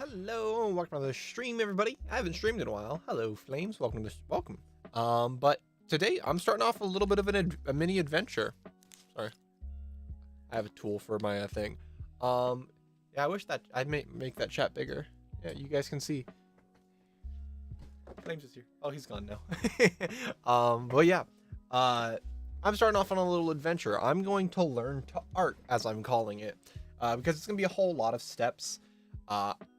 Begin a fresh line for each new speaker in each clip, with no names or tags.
Hello, and welcome to the stream, everybody. I haven't streamed in a while. Hello, Flames. Welcome to welcome. But today I'm starting off a little bit of a mini adventure. Sorry, I have a tool for my thing. Yeah, I wish that I'd make that chat bigger. Yeah, you guys can see. Flames is here. Oh, he's gone now. But yeah, I'm starting off on a little adventure. I'm going to learn to art, as I'm calling it, because it's gonna be a whole lot of steps.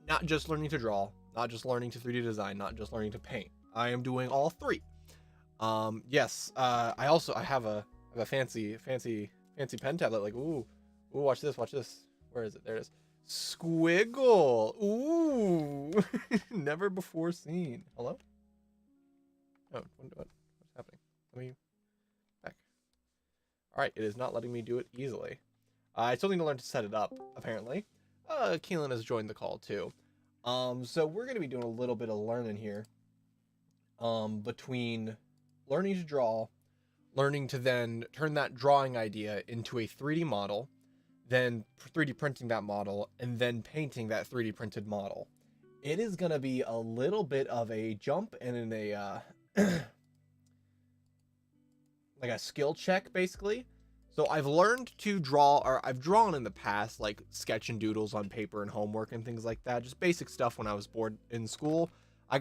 Not just learning to draw, not just learning to 3D design, not just learning to paint. I am doing all three. Yes. I have a fancy pen tablet. Like, ooh, watch this. Where is it? There it is. Squiggle. Ooh, never before seen. Hello. Oh, what's happening? Let me back. All right, it is not letting me do it easily. I still need to learn to set it up. Apparently. Keelan has joined the call too. So we're going to be doing a little bit of learning here. Between learning to draw, learning to then turn that drawing idea into a 3D model, then 3D printing that model, and then painting that 3D printed model. It is going to be a little bit of a jump and in a, like a skill check, basically. So I've learned to draw, or I've drawn in the past, like sketch and doodles on paper and homework and things like that. Just basic stuff when I was bored in school. I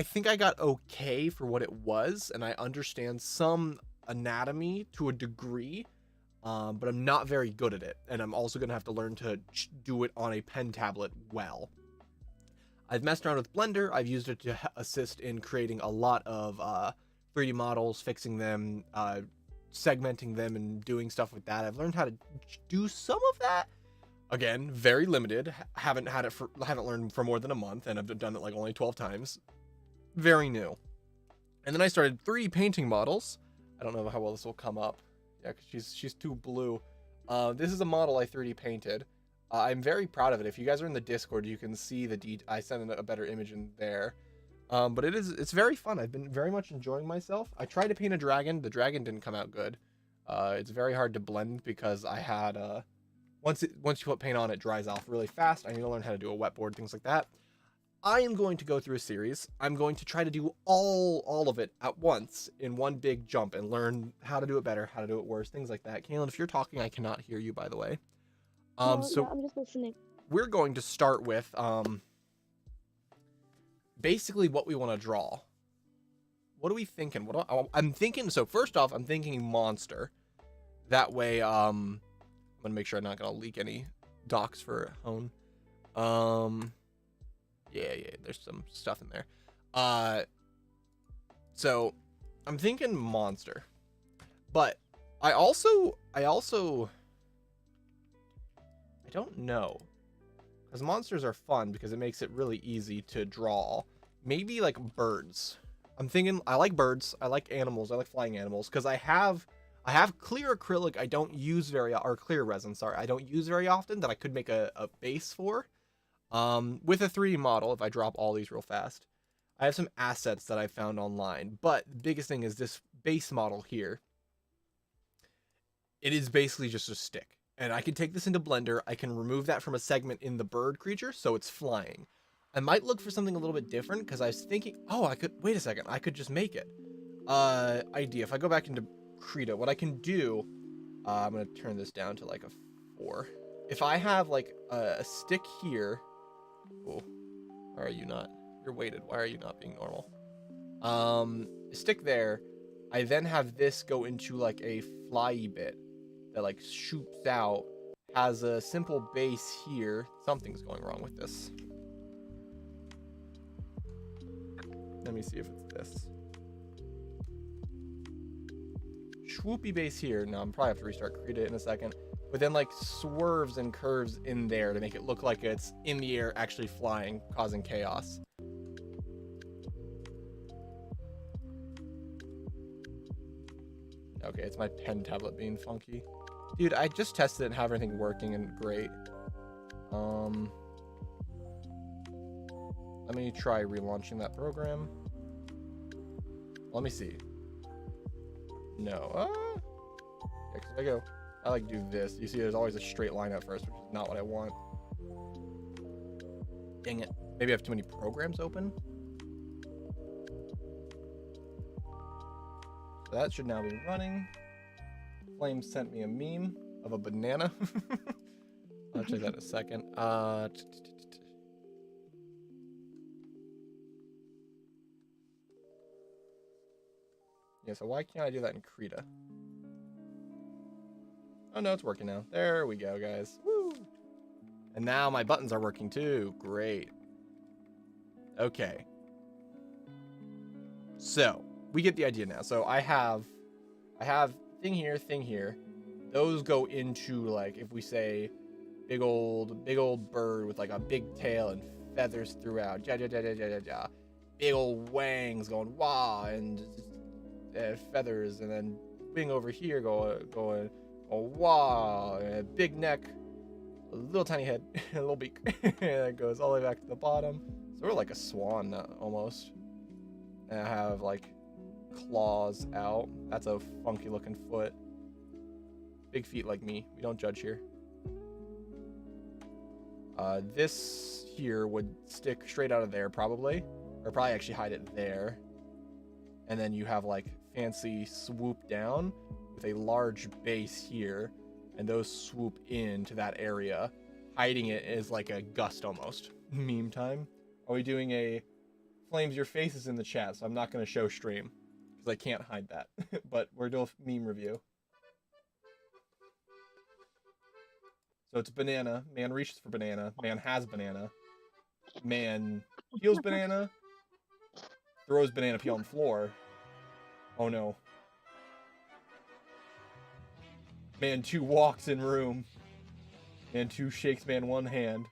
think I got okay for what it was, and I understand some anatomy to a degree, but I'm not very good at it. And I'm also going to have to learn to do it on a pen tablet well. I've messed around with Blender. I've used it to assist in creating a lot of 3D models, fixing them, segmenting them and doing stuff with that. I've learned how to do some of that. Again, very limited. Haven't learned for more than a month, and I've done it like only 12 times. Very new. And then I started 3D painting models. I don't know how well this will come up. Yeah, because she's too blue. This is a model I 3D painted. I'm very proud of it. If you guys are in the Discord, you can see I sent a better image in there. But it's very fun. I've been very much enjoying myself. I tried to paint a dragon. The dragon didn't come out good. It's very hard to blend because I had once you put paint on, it dries off really fast. I need to learn how to do a wet board, things like that. I am going to go through a series. I'm going to try to do all of it at once in one big jump and learn how to do it better, how to do it worse, things like that. Kaylin, if you're talking, I cannot hear you, by the way. So
yeah, I'm just listening.
we're going to start with basically what we want to draw. What are we thinking? I'm thinking, so first off, I'm thinking monster. That way, I'm gonna make sure I'm not gonna leak any docs for Hone. Yeah, there's some stuff in there. So I'm thinking monster, but I don't know, because monsters are fun because it makes it really easy to draw. Maybe like birds. I'm thinking I like birds. I like animals. I like flying animals because I have clear acrylic I don't use or clear resin. Sorry, I don't use very often that I could make a base for. With a 3D model, if I drop all these real fast, I have some assets that I found online. But the biggest thing is this base model here. It is basically just a stick. And I can take this into Blender. I can remove that from a segment in the bird creature, so it's flying. I might look for something a little bit different because I was thinking, wait a second, I could just make it. Idea. If I go back into Krita, what I can do, I'm going to turn this down to like a 4. If I have like a stick here, oh, why are you not? You're weighted. Why are you not being normal? Stick there. I then have this go into like a flyy bit that like shoots out, has a simple base here. Something's going wrong with this. Let me see if it's this. Swoopy base here. No, I'm probably have to restart Krita in a second. But then like swerves and curves in there to make it look like it's in the air actually flying, causing chaos. Okay, it's my pen tablet being funky. Dude, I just tested it and have everything working and great. Let me try relaunching that program. Let me see. No. Yeah, 'cause I like do this. You see, there's always a straight line at first, which is not what I want. Dang it. Maybe I have too many programs open. So that should now be running. Flame sent me a meme of a banana. I'll check that in a second. Yeah, so why can't I do that in Krita? Oh no, it's working now. There we go, guys. Woo! And now my buttons are working too. Great. Okay. So, we get the idea now. So I have thing here. Those go into, like, if we say big old bird with like a big tail and feathers throughout. Big old wangs going wah, and feathers, and then wing over here going wah, and a big neck, a little tiny head, a little beak, and it goes all the way back to the bottom. So we're like a swan almost. And I have like claws out. That's a funky looking foot. Big feet like me. We don't judge here. This here would stick straight out of there probably, or probably actually hide it there. And then you have like fancy swoop down with a large base here, and those swoop into that area. Hiding it is like a gust almost. Meme time. Are we doing a Flames? Your face is in the chat, so I'm not going to show stream because I can't hide that. But we're doing a meme review. So it's banana. Man reaches for banana. Man has banana. Man peels banana. Throws banana peel on the floor. Oh no. Man 2 walks in room. Man 2 shakes man 1 hand.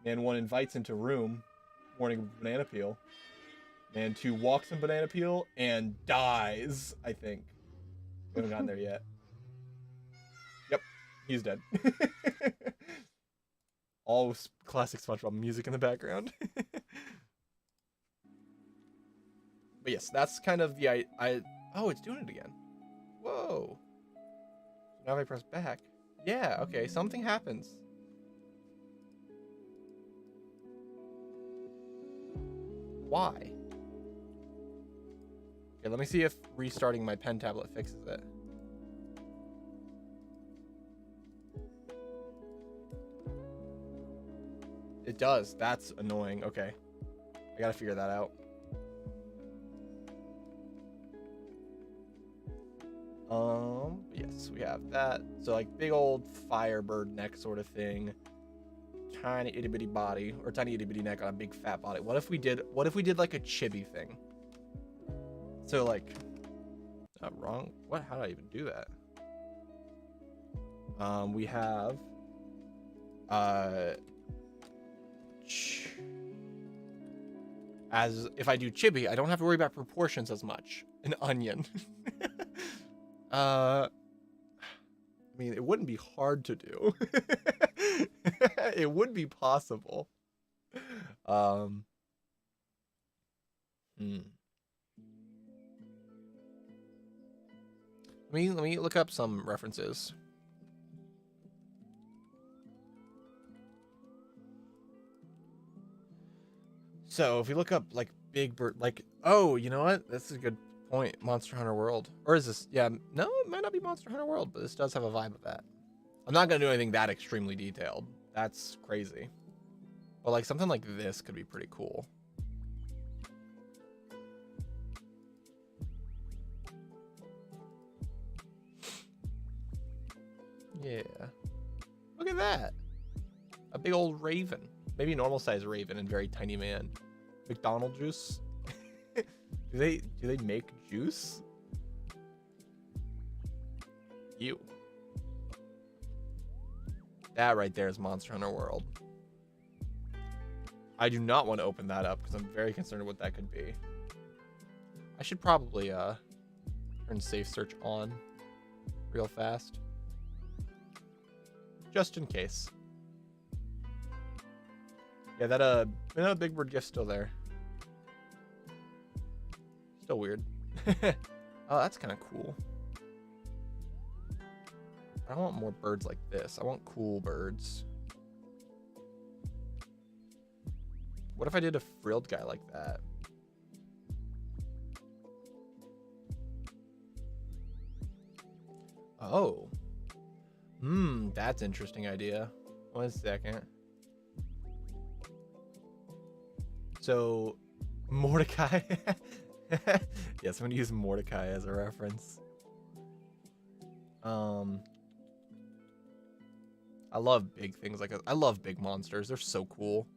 Man 1 invites into room. Warning of banana peel. Man 2 walks in banana peel and dies, I think. We haven't gotten there yet. Yep, he's dead. All classic SpongeBob music in the background. But yes, that's kind of the oh, it's doing it again. Whoa. Now if I press back. Yeah, okay, something happens. Why? Okay, let me see if restarting my pen tablet fixes it. It does. That's annoying. Okay. I gotta figure that out. Yes, we have that. So like big old firebird neck sort of thing. Tiny itty bitty body, or tiny itty bitty neck on a big fat body. What if we did like a chibi thing? So like, wrong. What? How did I even do that? We have as if I do chibi, I don't have to worry about proportions as much. An onion. I mean, it wouldn't be hard to do. It would be possible. Let me look up some references. So if we look up like big bird, like, oh, you know what? That's a good point. Monster Hunter World. Or is this? Yeah, no, it might not be Monster Hunter World, but this does have a vibe of that. I'm not going to do anything that extremely detailed. That's crazy. But like something like this could be pretty cool. Yeah. Look at that. A big old raven. Maybe normal size raven and very tiny man. McDonald's juice. Do they make juice? Ew. That right there is Monster Hunter World. I do not want to open that up because I'm very concerned what that could be. I should probably turn safe search on real fast. Just in case. Yeah, that big bird gift's still there. Still weird. Oh, that's kind of cool. I want more birds like this. I want cool birds. What if I did a frilled guy like that? Oh. That's interesting idea. 1 second. So, Mordecai. Yes, I'm gonna use Mordecai as a reference. I love big things I love big monsters. They're so cool.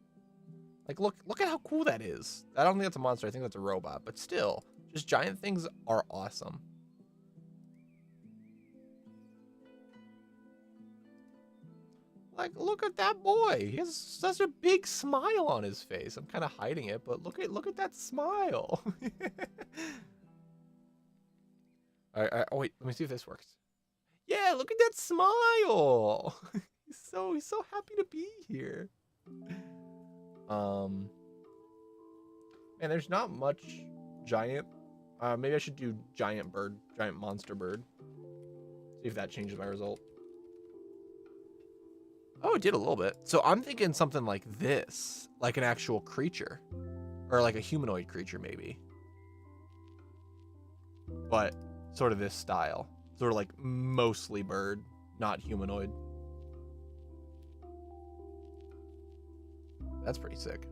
Like, look at how cool that is. I don't think that's a monster. I think that's a robot. But still, just giant things are awesome. Like, look at that boy. He has such a big smile on his face. I'm kind of hiding it, but look at that smile. All right, oh wait, let me see if this works. Yeah, look at that smile. He's so happy to be here. Man, there's not much giant. Maybe I should do giant monster bird. See if that changes my result. Oh, it did a little bit. So I'm thinking something like this, like an actual creature, or like a humanoid creature, maybe. But sort of this style, sort of like mostly bird, not humanoid. That's pretty sick.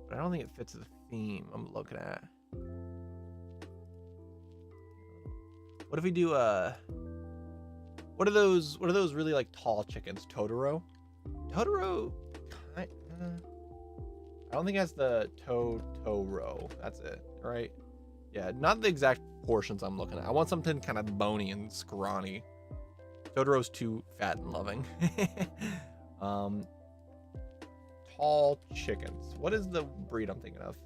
But I don't think it fits the theme I'm looking at. What if we do what are those really like tall chickens? Totoro? Totoro I don't think that's the Totoro. That's it, right? Yeah, not the exact portions I'm looking at. I want something kind of bony and scrawny. Totoro's too fat and loving. Tall chickens. What is the breed I'm thinking of?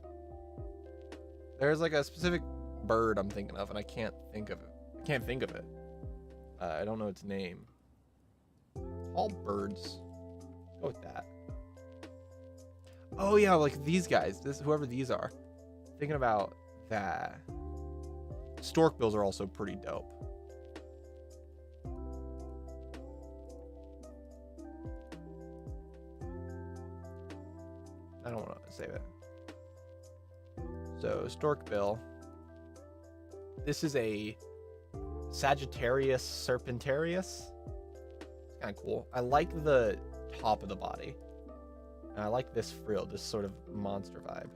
There's like a specific bird I'm thinking of, and I can't think of it. I don't know its name. Tall birds. Go with that. Oh yeah, like these guys. Whoever these are. Thinking about that. Storkbills are also pretty dope. I don't want to save it. So Storkbill. This is a Sagittarius serpentarius. It's kind of cool. I like the top of the body. And I like this frill, this sort of monster vibe.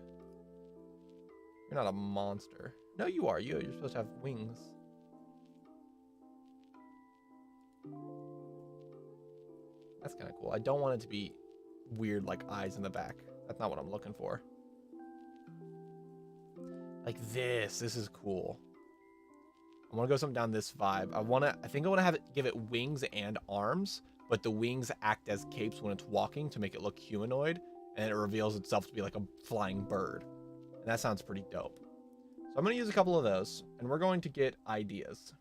You're not a monster. No, you are. You're supposed to have wings. That's kind of cool. I don't want it to be weird like eyes in the back. That's not what I'm looking for. Like this. This is cool. I want to go something down this vibe. I think I want to give it wings and arms, but the wings act as capes when it's walking to make it look humanoid, and it reveals itself to be like a flying bird. And that sounds pretty dope. So I'm going to use a couple of those, and we're going to get ideas.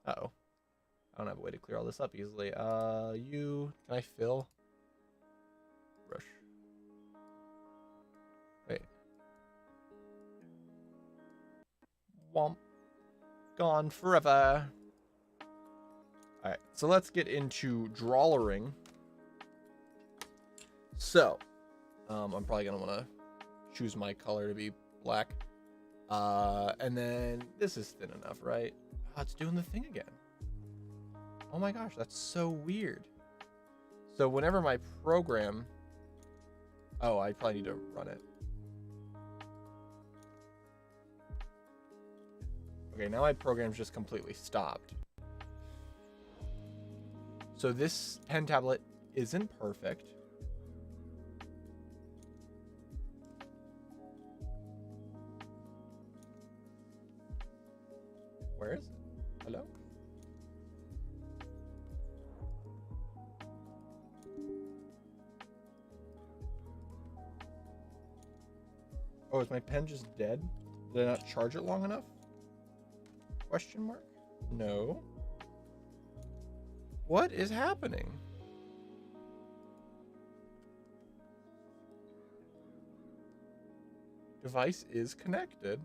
Uh-oh. I don't have a way to clear all this up easily. Can I fill? Brush. Wait. Womp. Gone forever. Alright, so let's get into drawing. So, I'm probably going to want to choose my color to be black. And then this is thin enough, right? Oh, it's doing the thing again. Oh my gosh, that's so weird. So whenever my program... Oh, I probably need to run it. Okay, now my program's just completely stopped. So this pen tablet isn't perfect. Where is it? Hello? Oh, is my pen just dead? Did I not charge it long enough? Question mark? No. What is happening? Device is connected.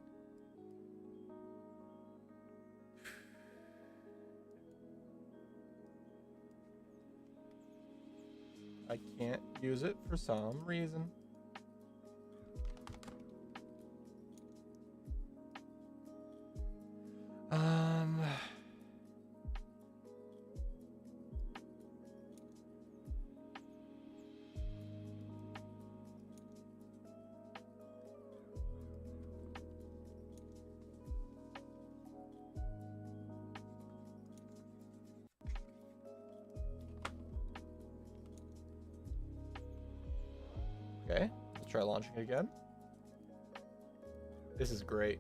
I can't use it for some reason. Okay, let's try launching again. This is great.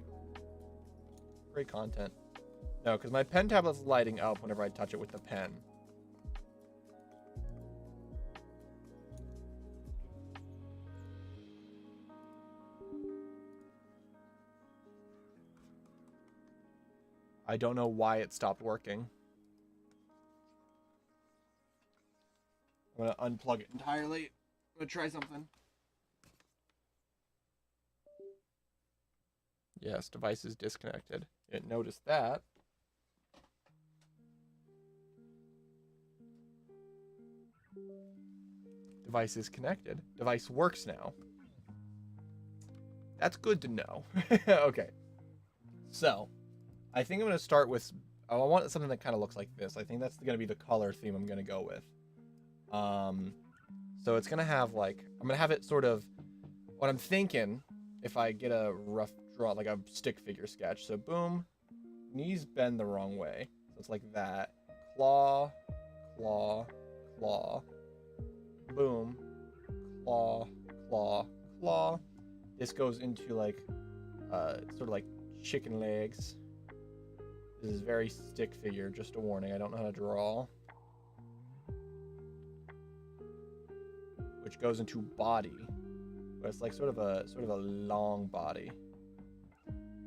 Great content. No, because my pen tablet's lighting up whenever I touch it with the pen. I don't know why it stopped working. I'm gonna unplug it entirely. I'm gonna try something. Yes, device is disconnected. Didn't notice that. Device is connected. Device works now. That's good to know. Okay. So, I think I'm going to start with... Oh, I want something that kind of looks like this. I think that's going to be the color theme I'm going to go with. So it's going to have like... I'm going to have it sort of... What I'm thinking, if I get a rough draw, like a stick figure sketch. So boom. Knees bend the wrong way. So it's like that. Claw. Claw. Claw. Boom. Claw. Claw. Claw. This goes into like... sort of like chicken legs. This is very stick figure, just a warning. I don't know how to draw. Which goes into body. But it's like sort of a long body.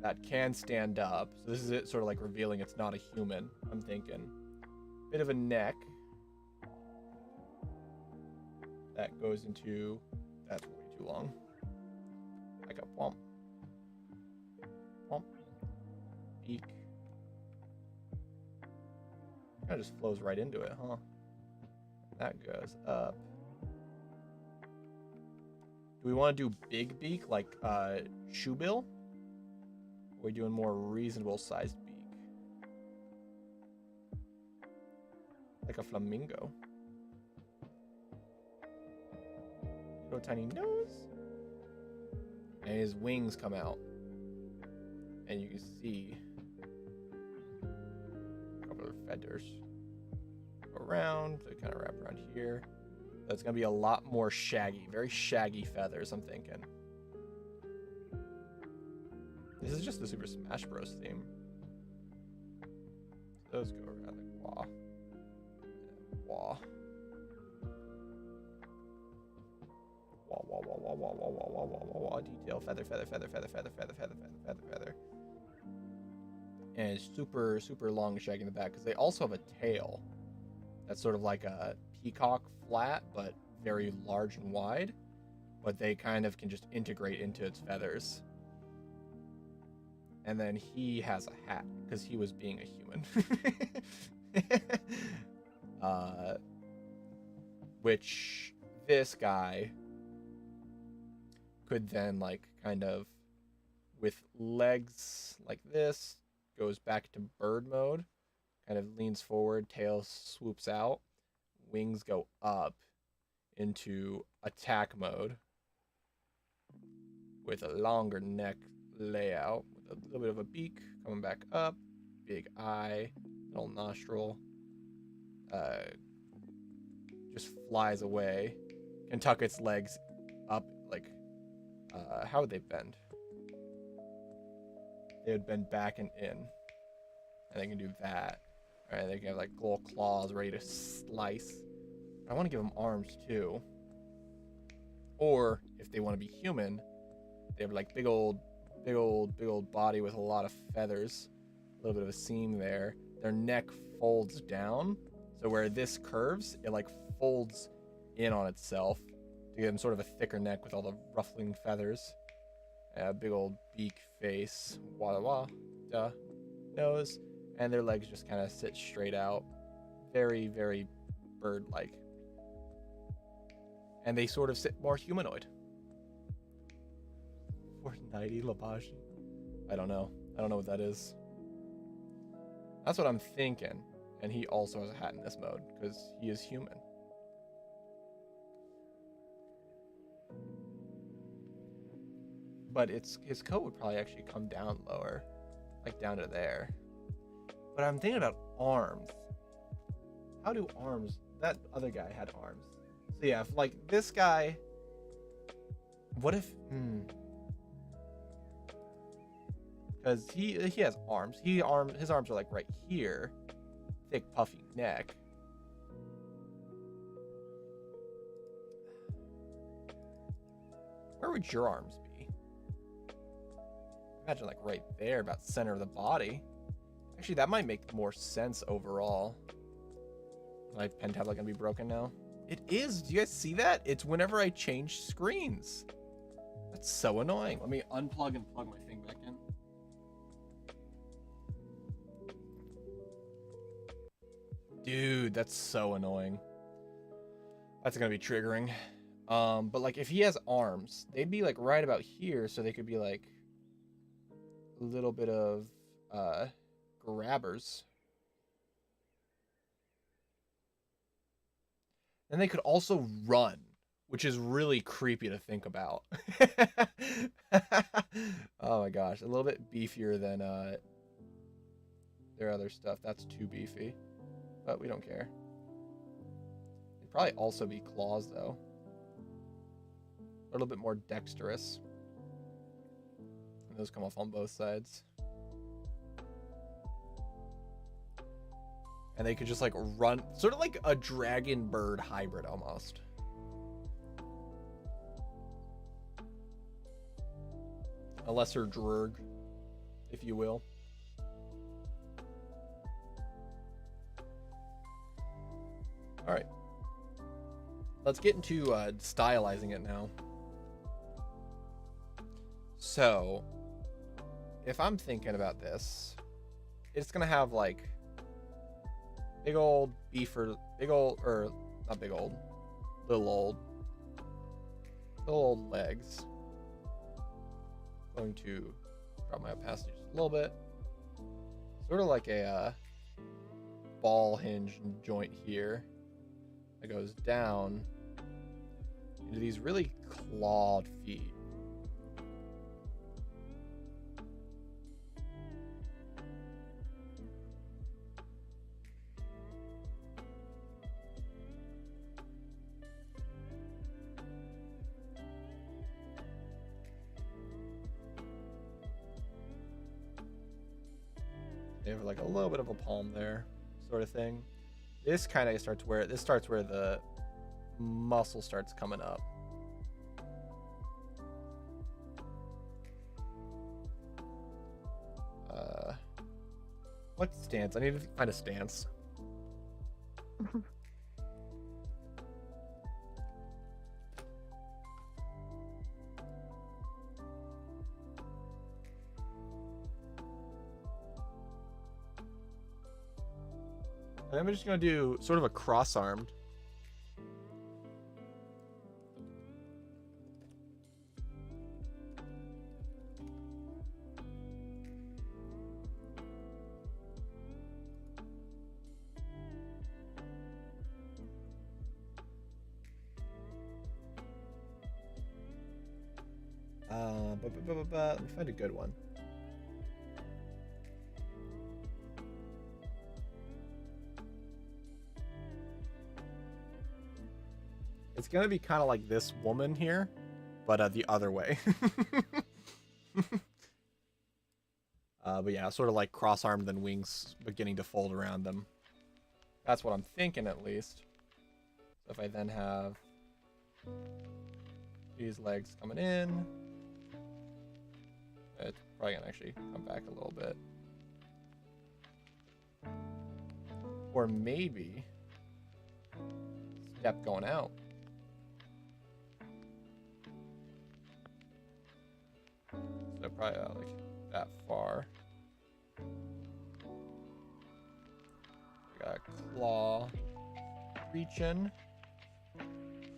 That can stand up. So this is it sort of like revealing it's not a human, I'm thinking. Bit of a neck. That goes into... That's way too long. Like a womp. Womp. Beak. Kind of just flows right into it, huh? That goes up. Do we want to do big beak, like Shoebill? Or are we doing more reasonable sized beak? Like a flamingo. Little tiny nose. And his wings come out. And you can see a couple of feathers go around. They kind of wrap around here. So it's going to be a lot more shaggy. Very shaggy feathers, I'm thinking. This is just the Super Smash Bros. Theme. Those go around like wah. Wah. Wah, wah, wah, wah, wah, wah, wah, wah, wah, wah, wah. Detail. Feather, feather, feather, feather, feather, feather, feather, feather, feather, feather. And it's super, super long and shaggy in the back because they also have a tail that's sort of like a peacock flat, but very large and wide. But they kind of can just integrate into its feathers. And then he has a hat because he was being a human. Which this guy could then like kind of with legs like this goes back to bird mode, kind of leans forward, tail swoops out, wings go up into attack mode with a longer neck layout with a little bit of a beak coming back up, big eye, little nostril, just flies away, can tuck its legs up like how would they bend? They would bend back and in. And they can do that. Alright, they can have like little claws ready to slice. I want to give them arms too. Or if they want to be human, they have like big old body with a lot of feathers. A little bit of a seam there. Their neck folds down. So where this curves, it like folds in on itself to give them sort of a thicker neck with all the ruffling feathers. Big old beak face, wah wah, duh, nose, and their legs just kind of sit straight out. Very, very bird-like. And they sort of sit more humanoid. 490 Labashi. I don't know. I don't know what that is. That's what I'm thinking. And he also has a hat in this mode because he is human. But his coat would probably actually come down lower, like down to there. But I'm thinking about arms. How do arms? That other guy had arms. So yeah, if like this guy. What if? Because he has arms. His arms are like right here, thick puffy neck. Where would your arms be? Imagine like right there, about center of the body. Actually, that might make more sense overall. My pen tablet gonna be broken now? It is. Do you guys see that? It's whenever I change screens. That's so annoying. Let me unplug and plug my thing back in. Dude, that's so annoying. That's gonna be triggering. But like if he has arms, they'd be like right about here, so they could be like a little bit of grabbers. And they could also run, which is really creepy to think about. Oh my gosh, a little bit beefier than their other stuff. That's too beefy, but we don't care. They'd probably also be claws though. A little bit more dexterous. And those come off on both sides. And they could just like run, sort of like a dragon bird hybrid almost. A lesser drurg, if you will. All right. Let's get into stylizing it now. So, if I'm thinking about this, it's gonna have like big old little old legs. Going to drop my opacity just a little bit. Sort of like a ball hinge joint here that goes down into these really clawed feet. They have like a little bit of a palm there, sort of thing. This kind of starts where the muscle starts coming up. What stance? I need to find a stance. I'm just gonna do sort of a cross-armed. Let me find a good one. It's gonna be kind of like this woman here, but the other way. But yeah, sort of like cross-armed, then wings beginning to fold around them. That's what I'm thinking, at least. So if I then have these legs coming in, it's probably gonna actually come back a little bit. Or maybe step going out. So probably like that far. We got a claw reaching.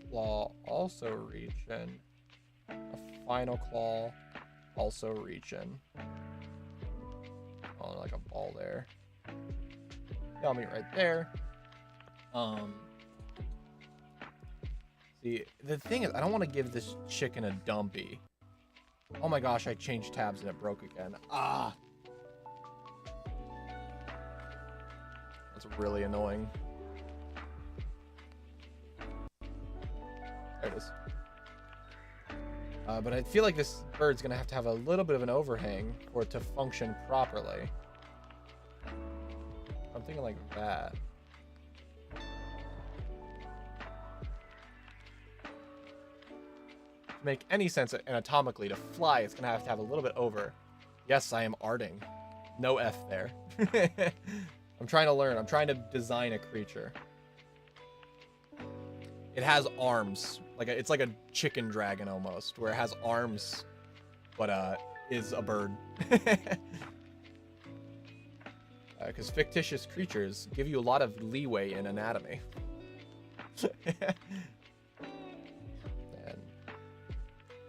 claw, also region. A final claw, also region. Oh, like a ball there. I'll meet right there. See, the thing is, I don't want to give this chicken a dumpy. Oh my gosh, I changed tabs and it broke again. Ah! That's really annoying. There it is. But I feel like this bird's going to have a little bit of an overhang for it to function properly. I'm thinking like that. To make any sense anatomically, to fly, it's going to have a little bit over. Yes, I am arting. No F there. I'm trying to learn. I'm trying to design a creature. It has arms. It's like a chicken dragon almost, where it has arms, but is a bird. Because fictitious creatures give you a lot of leeway in anatomy. And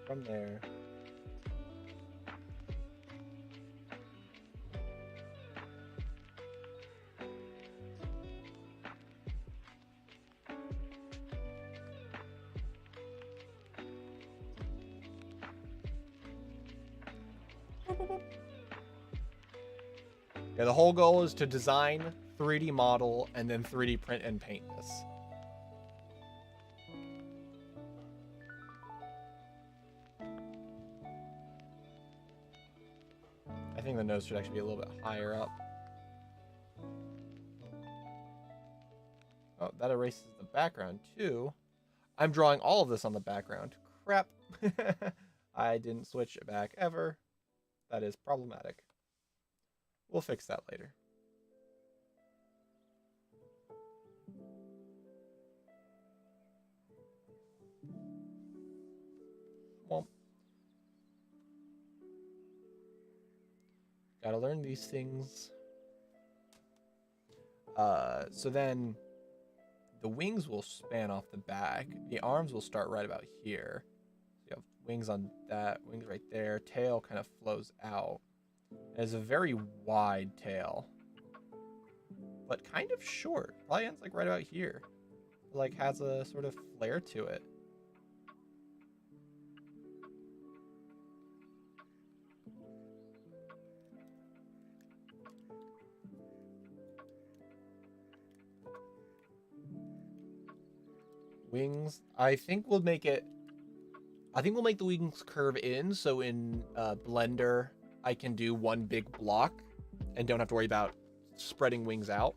from there... Yeah, the whole goal is to design, 3D model, and then 3D print and paint this. I think the nose should actually be a little bit higher up. Oh, that erases the background too. I'm drawing all of this on the background. Crap. I didn't switch it back ever. That is problematic. We'll fix that later. Well, gotta learn these things. So then the wings will span off the back. The arms will start right about here. So you have wings on that, wings right there. Tail kind of flows out. It has a very wide tail, but kind of short. Probably ends like right about here. Like has a sort of flare to it. Wings. I think we'll make the wings curve in. So in Blender, I can do one big block and don't have to worry about spreading wings out.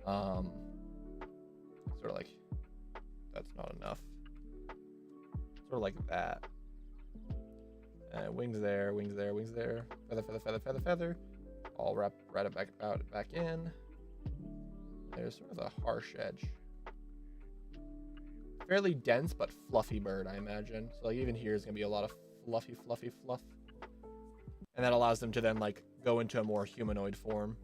Sort of like, that's not enough. Sort of like that. Wings there, wings there, wings there. Feather, feather, feather, feather, feather. All wrap right back in. There's sort of a harsh edge. Fairly dense but fluffy bird, I imagine. So like even here is gonna be a lot of fluffy, fluffy fluff. And that allows them to then like go into a more humanoid form.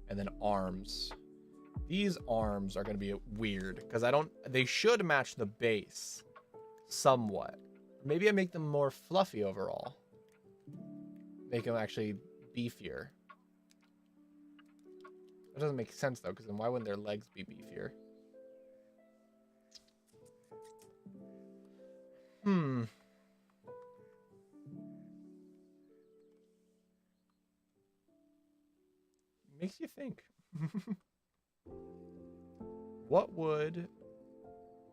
And then arms. These arms are going to be weird because they should match the base somewhat. Maybe I make them more fluffy overall. Make them actually beefier. That doesn't make sense though, because then why wouldn't their legs be beefier? Makes you think. What would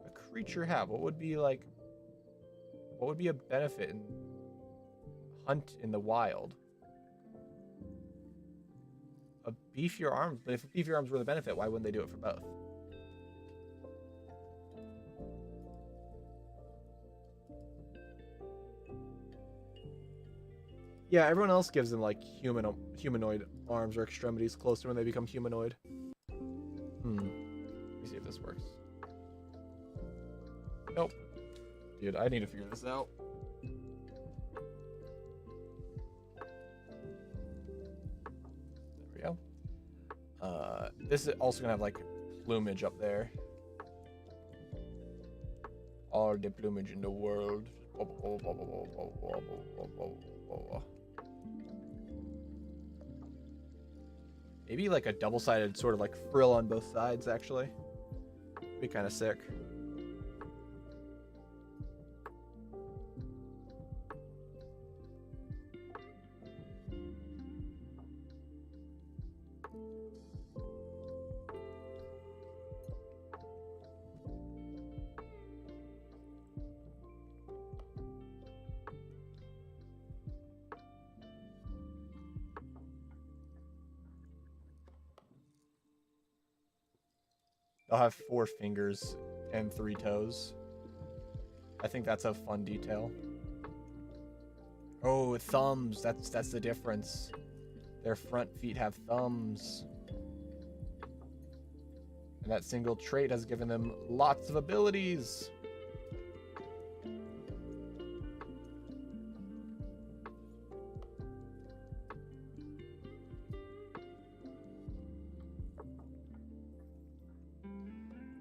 a creature have? What would be a benefit in hunt in the wild? A beefier arms, but if beefier arms were the benefit, why wouldn't they do it for both? Yeah, everyone else gives them like humanoid arms or extremities close to when they become humanoid. Let me see if this works. Nope. Dude, I need to figure this out. There we go. This is also gonna have like plumage up there. All the plumage in the world. Maybe like a double-sided sort of like frill on both sides, actually. Be kind of sick. They'll have 4 fingers and 3 toes. I think that's a fun detail. Oh, thumbs. That's the difference. Their front feet have thumbs. And that single trait has given them lots of abilities.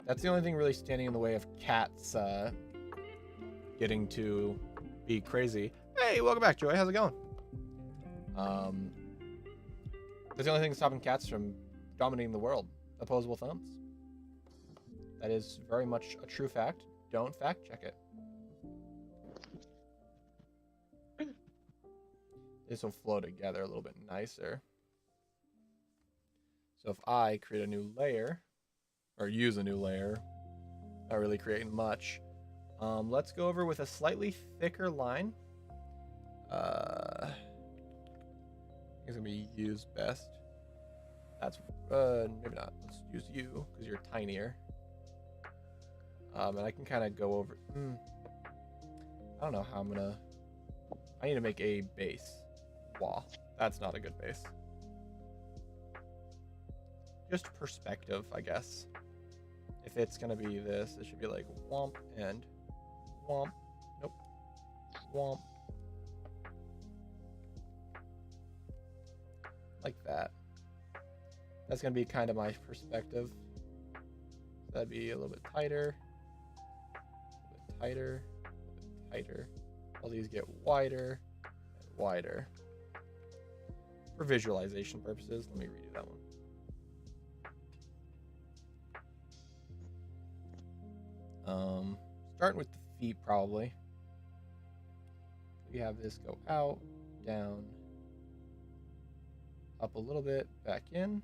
That's the only thing really standing in the way of cats getting to be crazy. Hey, welcome back, Joy. How's it going? That's the only thing stopping cats from dominating the world. Opposable thumbs. That is very much a true fact. Don't fact check it. This will flow together a little bit nicer. So if I create a new layer, or use a new layer, not really creating much. Let's go over with a slightly thicker line. I think it's gonna be use best. That's maybe not. Let's use you because you're tinier. And I can kind of go over. I don't know how I'm gonna. I need to make a base. Wow, that's not a good base. Just perspective, I guess. If it's gonna be this, it should be like womp and womp. Nope. Womp. Like that. That's gonna be kind of my perspective. So that'd be a little bit tighter. A little bit tighter. A little bit tighter. All these get wider and wider. For visualization purposes, let me redo that one. Starting with the feet, probably. We have this go out, down, up a little bit, back in.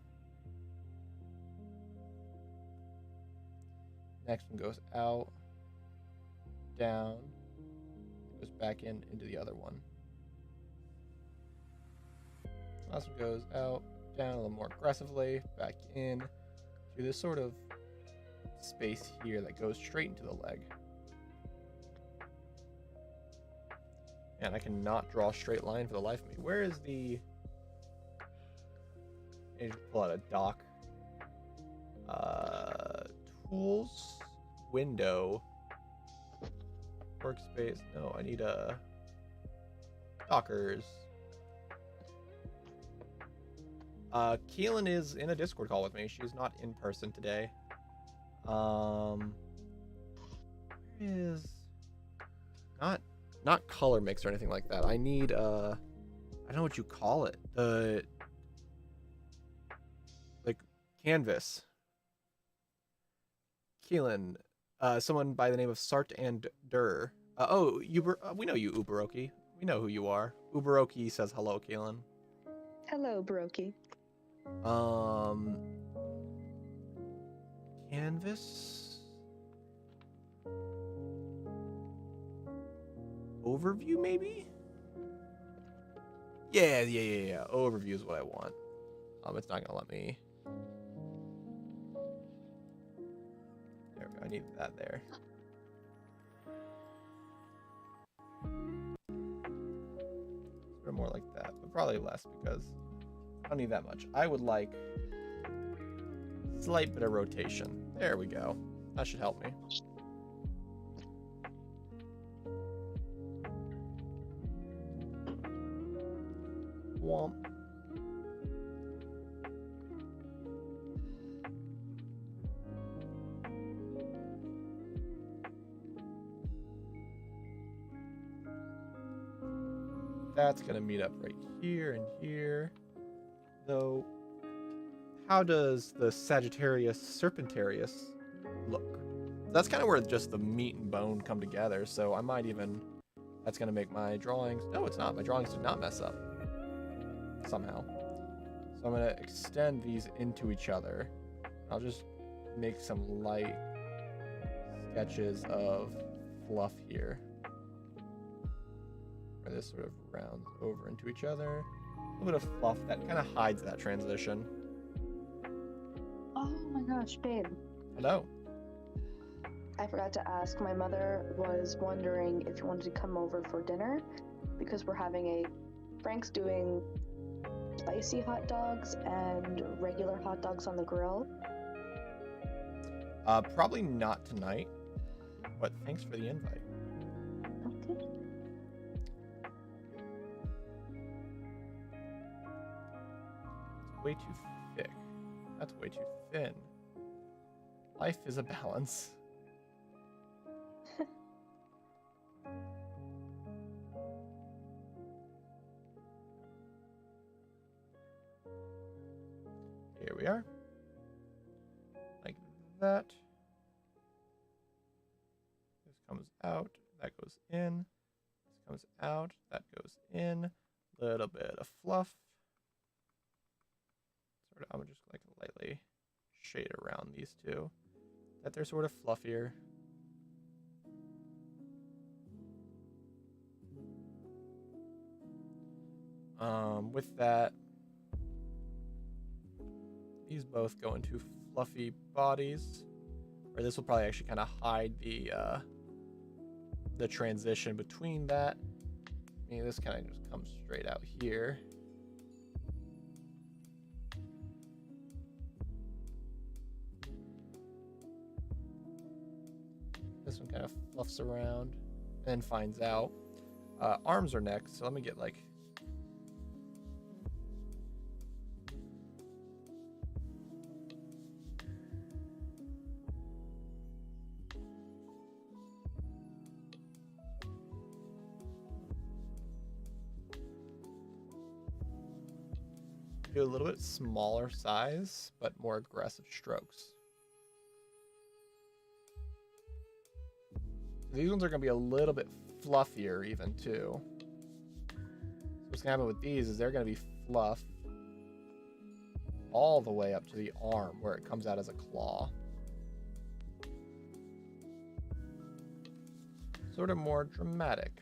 Next one goes out, down, goes back in into the other one. Last one goes out, down a little more aggressively, back in to this sort of space here that goes straight into the leg. And I cannot draw a straight line for the life of me. Where is the... I need to pull out a dock. Tools, window, workspace. No, I need a dockers. Keelan is in a Discord call with me. She's not in person today. Where is not color mix or anything like that. I need I don't know what you call it. The like canvas. Keelan, someone by the name of Sart and Dur. Oh, we know you, Uberoki. We know who you are. Uberoki says hello, Keelan.
Hello, Baroki.
Canvas overview, maybe? Yeah. Overview is what I want. It's not gonna let me. There we go. I need that there. Sort of more like that, but probably less because I don't need that much. I would like slight bit of rotation. There we go. That should help me. womp. That's gonna meet up right here and here. Though, how does the Sagittarius Serpentarius look? That's kind of where just the meat and bone come together, so I might even... That's going to make my drawings... No, it's not. My drawings did not mess up. Somehow. So I'm going to extend these into each other. I'll just make some light sketches of fluff here. Where this sort of rounds over into each other. A little bit of fluff that kind of hides that transition.
Oh my gosh, babe.
Hello.
I forgot to ask. My mother was wondering if you wanted to come over for dinner because we're having Frank's doing spicy hot dogs and regular hot dogs on the grill.
Probably not tonight, but thanks for the invite.
Okay.
It's way too thick. That's way too thin. Life is a balance. Here we are. Like that. This comes out. That goes in. This comes out. That goes in. Little bit of fluff. Sort of, I'm just like lightly shade around these two. That they're sort of fluffier. With that, these both go into fluffy bodies, or this will probably actually kind of hide the transition between that. I mean, this kind of just comes straight out here. This one kind of fluffs around and then finds out. Arms are next, so let me get like... do a little bit smaller size, but more aggressive strokes. These ones are going to be a little bit fluffier even too. So what's going to happen with these is they're going to be fluff all the way up to the arm where it comes out as a claw. Sort of more dramatic.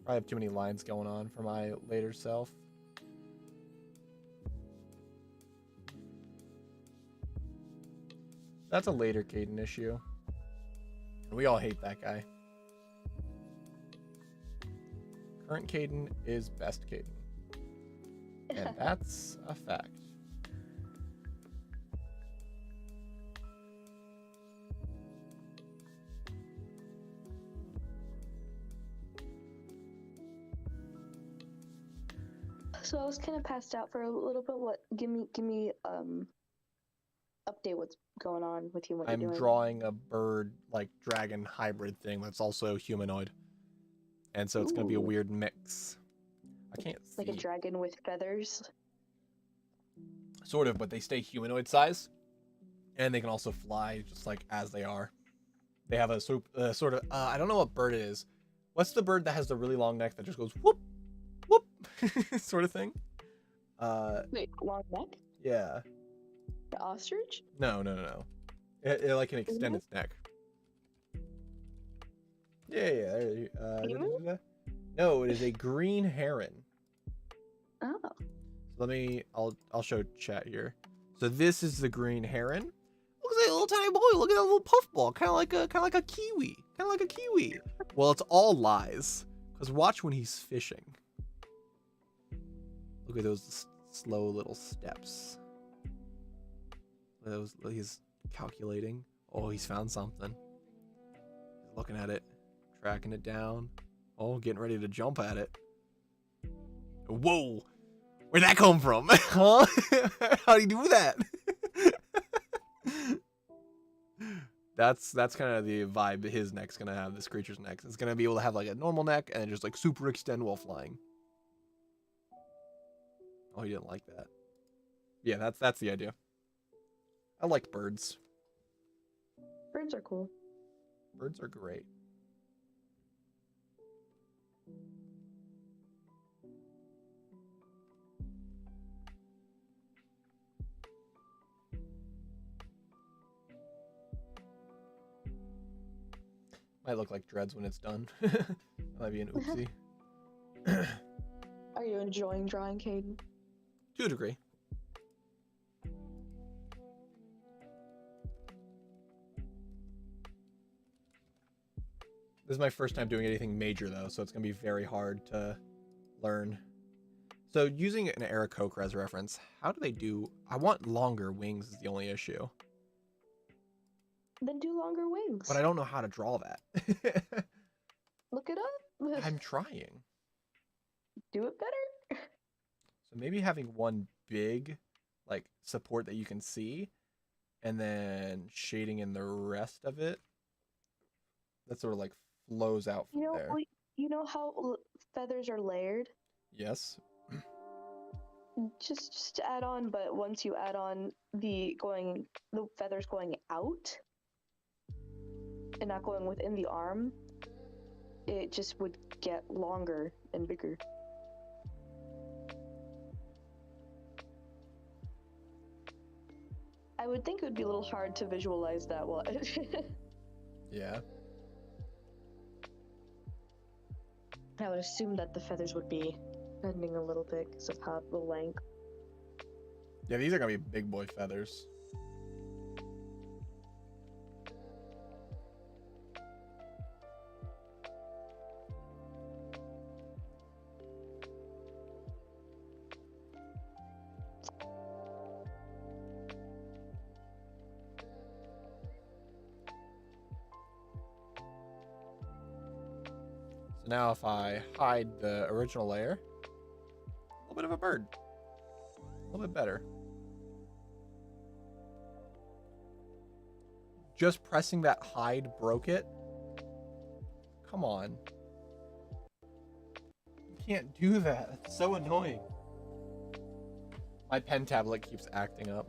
I have too many lines going on for my later self. That's a later Caden issue. And we all hate that guy. Current Caden is best Caden. And that's a fact.
So I was kind of passed out for a little bit. Give me update what's going on with you. What you're
I'm
doing.
drawing a bird, like dragon hybrid thing that's also humanoid. And so it's going to be a
Ooh.
weird mix. I can't see.
Like a dragon with feathers.
Sort of, but they stay humanoid size. And they can also fly just like as they are. They have a sort of, I don't know what bird it is. What's the bird that has the really long neck that just goes whoop, whoop, sort of thing?
Wait, long neck?
Yeah.
The ostrich?
No. It like can extend its neck.
Emu?
No, it is a green heron.
Oh.
I'll show chat here. So this is the green heron. Looks like a little tiny boy. Look at that little puffball, kind of like a kiwi, kind of like a kiwi. Well, it's all lies. Cause watch when he's fishing. Look at those slow little steps. He's calculating. Oh, he's found something. He's looking at it, tracking it down. Oh, getting ready to jump at it. Whoa! Where'd that come from? Huh? How'd he do that? That's kind of the vibe his neck's gonna have, this creature's neck. It's gonna be able to have like a normal neck and then just like super extend while flying. Oh, he didn't like that. Yeah, that's the idea. I like birds.
Birds are cool.
Birds are great. Might look like dreads when it's done. That might be an oopsie.
Are you enjoying drawing, Caden?
To a degree. This is my first time doing anything major though, so it's gonna be very hard to learn. So using an Aarakocra as a reference, how do they do? I want longer wings is the only issue.
Then do longer wings.
But I don't know how to draw that.
Look it up.
I'm trying.
Do it better.
So maybe having one big, like, support that you can see, and then shading in the rest of it. That sort of like flows out from there.
You know how feathers are layered?
Yes.
Just add on, but once you add on the feathers going out and not going within the arm, it just would get longer and bigger. I would think it would be a little hard to visualize that one.
Yeah.
I would assume that the feathers would be bending a little bit because of how the length.
Yeah, these are gonna be big boy feathers. So now if I hide the original layer, a little bit of a bird. A little bit better. Just pressing that hide broke it. Come on. You can't do that. It's so annoying. My pen tablet keeps acting up.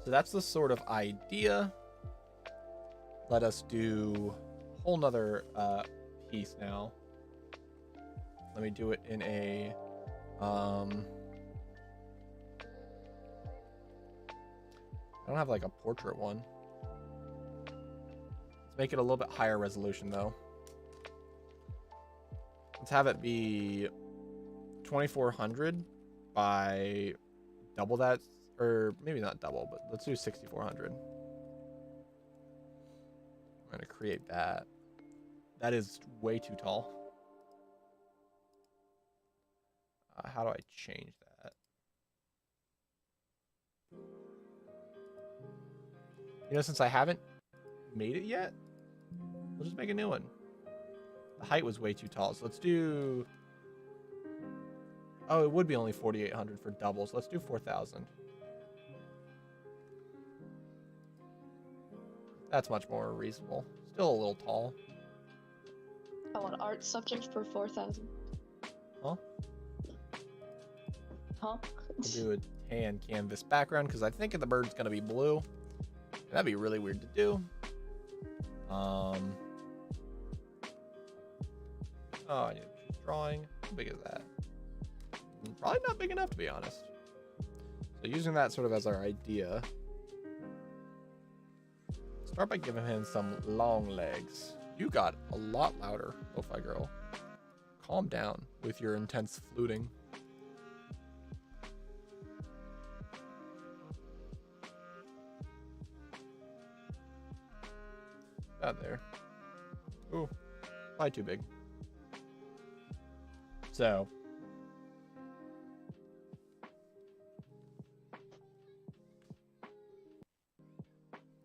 So that's the sort of idea. Let us do a whole nother piece now. Let me do it in a I don't have like a portrait one. Let's make it a little bit higher resolution though. Let's have it be 2400 by double that, or maybe not double, but let's do 6400. I'm gonna create that. That is way too tall. How do I change that? You know, since I haven't made it yet, we'll just make a new one. The height was way too tall, so let's do... Oh, it would be only 4800 for doubles. Let's do 4000. That's much more reasonable. Still a little tall.
I want art subject for 4000.
Huh?
Huh?
We'll do a tan canvas background because I think the bird's gonna be blue. That'd be really weird to do. Oh, I need to drawing. How big is that? Probably not big enough, to be honest. So using that sort of as our idea, start by giving him some long legs. You got a lot louder, lo-fi girl. Calm down with your intense fluting. Out there. Ooh, probably too big. So.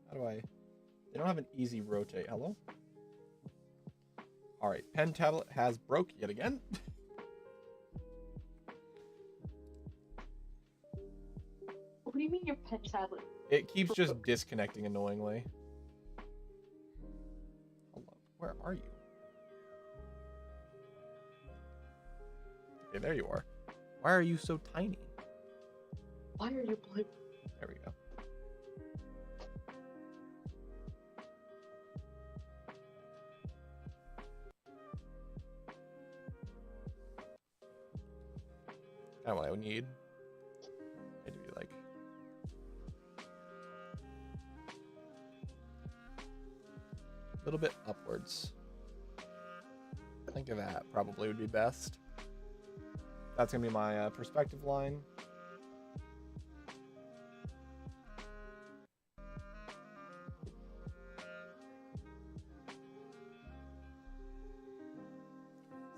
How do I... They don't have an easy rotate. Hello? Alright, pen tablet has broke yet again.
What do you mean your pen tablet?
It keeps just disconnecting annoyingly. Hello, where are you? Okay, there you are. Why are you so tiny?
Why are you blue?
There we go. Kind of what I would need. Maybe like a little bit upwards. I think of that probably would be best. That's gonna be my perspective line.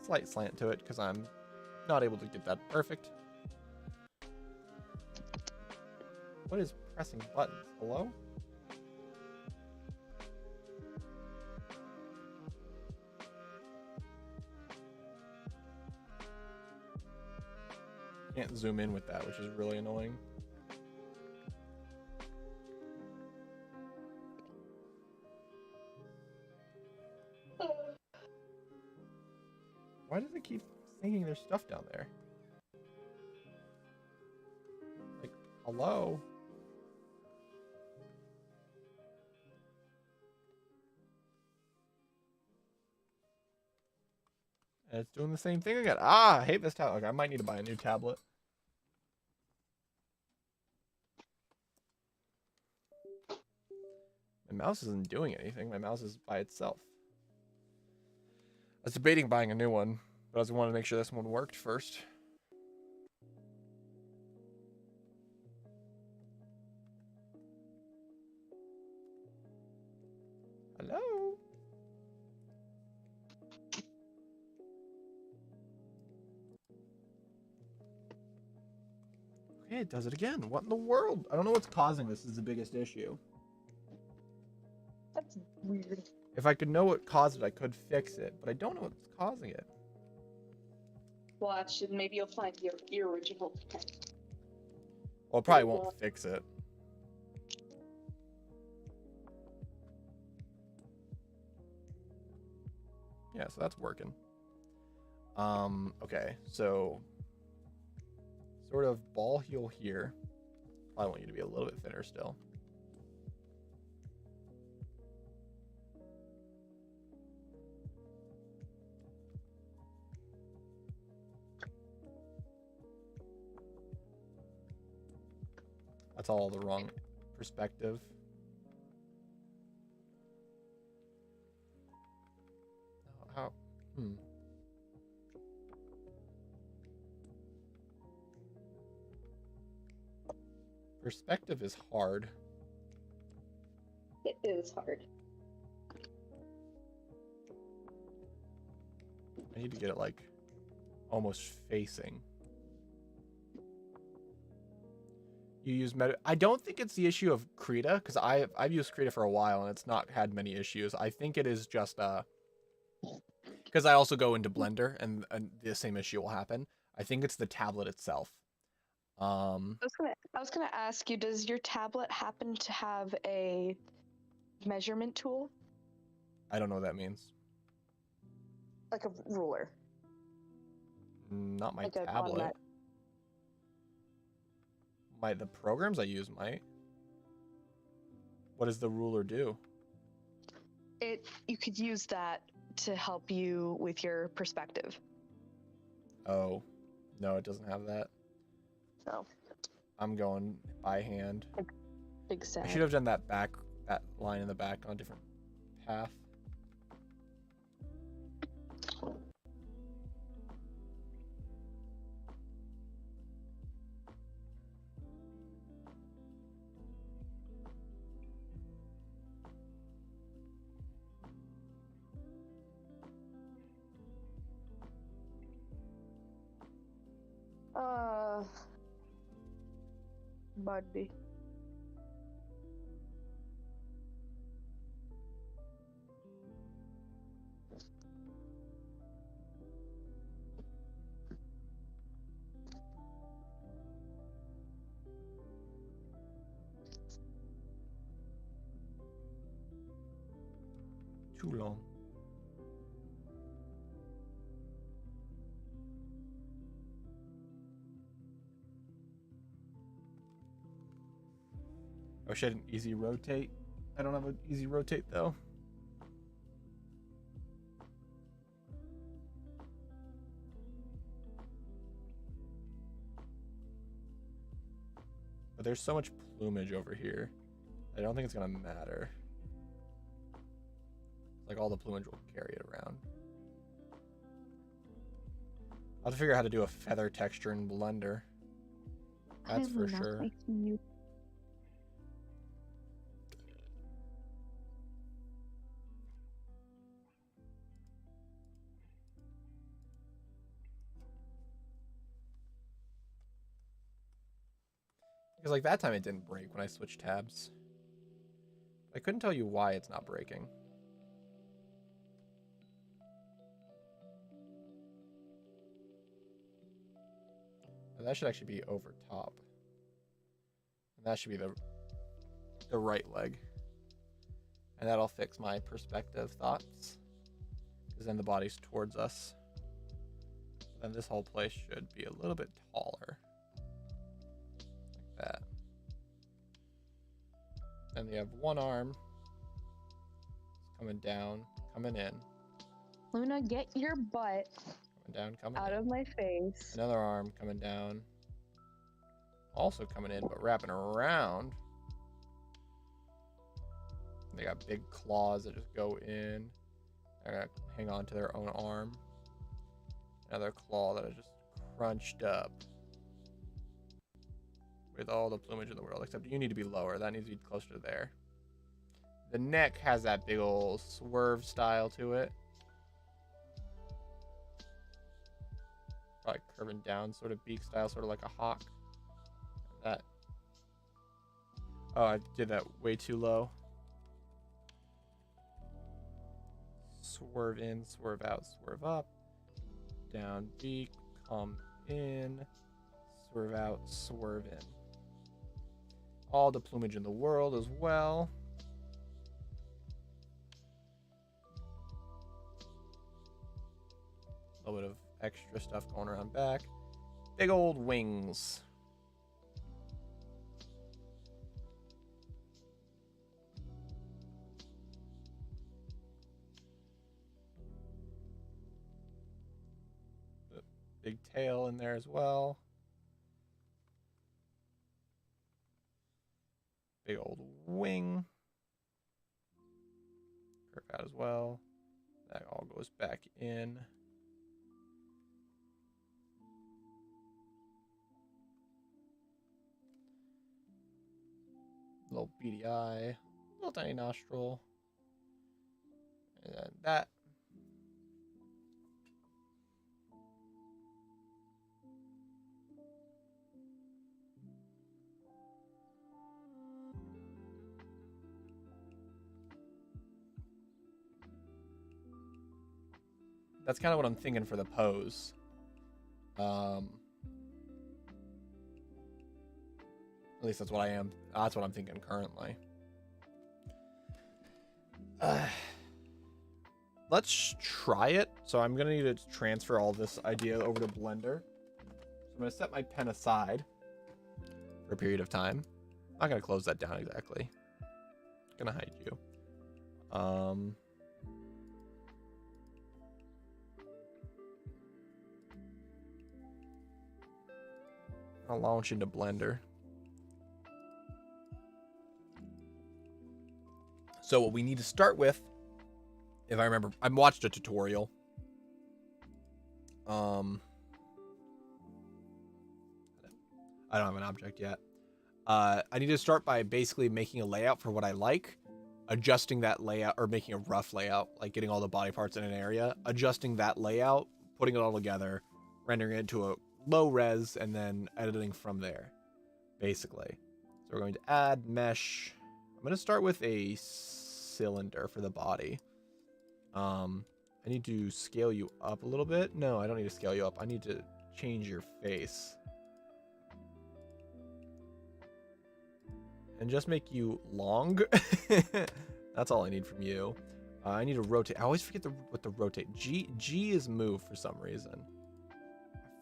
Slight slant to it because I'm not able to get that perfect. What is pressing buttons? Hello? Can't zoom in with that, which is really annoying. Why does it keep thinking there's stuff down there? Like, hello? And it's doing the same thing again. Ah, I hate this tablet. Okay, I might need to buy a new tablet. My mouse isn't doing anything. My mouse is by itself. I was debating buying a new one, but I just wanted to make sure this one worked first. Hello? Okay, it does it again. What in the world? I don't know what's causing this is the biggest issue.
That's weird.
If I could know what caused it, I could fix it, but I don't know what's causing it.
Watch, and maybe you'll find your original pen.
Well, it probably won't fix it. Yeah, so that's working. Okay, so sort of ball heel here. I want you to be a little bit thinner still. That's all the wrong perspective. How? Perspective is hard.
It is hard.
I need to get it like almost facing. You use meta. I don't think it's the issue of Krita because I've used Krita for a while and it's not had many issues. I think it is just because I also go into Blender and the same issue will happen. I think it's the tablet itself.
I was gonna ask you, does your tablet happen to have a measurement tool?
I don't know what that means.
Like a ruler.
Not my
Like
tablet. The programs I use might. What does the ruler do?
You could use that to help you with your perspective.
Oh, no, it doesn't have that.
No.
I'm going by hand.
Big
I
sad.
should have done that line in the back on a different path.
Buddy.
Too long. I wish I had an easy rotate. I don't have an easy rotate though. But there's so much plumage over here. I don't think it's gonna matter. Like all the plumage will carry it around. I'll have to figure out how to do a feather texture in Blender. That's for sure. Because like that time it didn't break when I switched tabs. I couldn't tell you why it's not breaking. And that should actually be over top. And that should be the right leg. And that'll fix my perspective thoughts. Because then the body's towards us. Then this whole place should be a little bit taller. Like that. And you have one arm. It's coming down, coming in.
Luna, get your butt
Coming down, coming
out
in.
of my face.
Another arm coming down. Also coming in, but wrapping around. They got big claws that just go in. They're gonna hang on to their own arm. Another claw that is just crunched up. With all the plumage in the world, except you need to be lower. That needs to be closer to there. The neck has that big old swerve style to it. Probably curving down, sort of beak style, sort of like a hawk. That. Oh, I did that way too low. Swerve in, swerve out, swerve up. Down, beak, come in, swerve out, swerve in. All the plumage in the world as well. A little bit of extra stuff going around back. Big old wings. Big tail in there as well. Big old wing. Curve out as well. That all goes back in. Little beady eye. Little tiny nostril. And then that. That's kind of what I'm thinking for the pose. At least that's what I am. That's what I'm thinking currently. Let's try it. So I'm gonna need to transfer all this idea over to Blender. So I'm gonna set my pen aside for a period of time. I'm not gonna close that down exactly. I'm gonna hide you. I'll launch into Blender. So what we need to start with, if I remember, I watched a tutorial. I don't have an object yet. I need to start by basically making a layout for what I like, adjusting that layout, or making a rough layout, like getting all the body parts in an area, adjusting that layout, putting it all together, rendering it into a low res, and then editing from there, basically. So we're going to add mesh. I'm going to start with a cylinder for the body. I need to scale you up a little bit. No, I don't need to scale you up. I need to change your face. And just make you long. That's all I need from you. I need to rotate. I always forget what the rotate. G is move for some reason.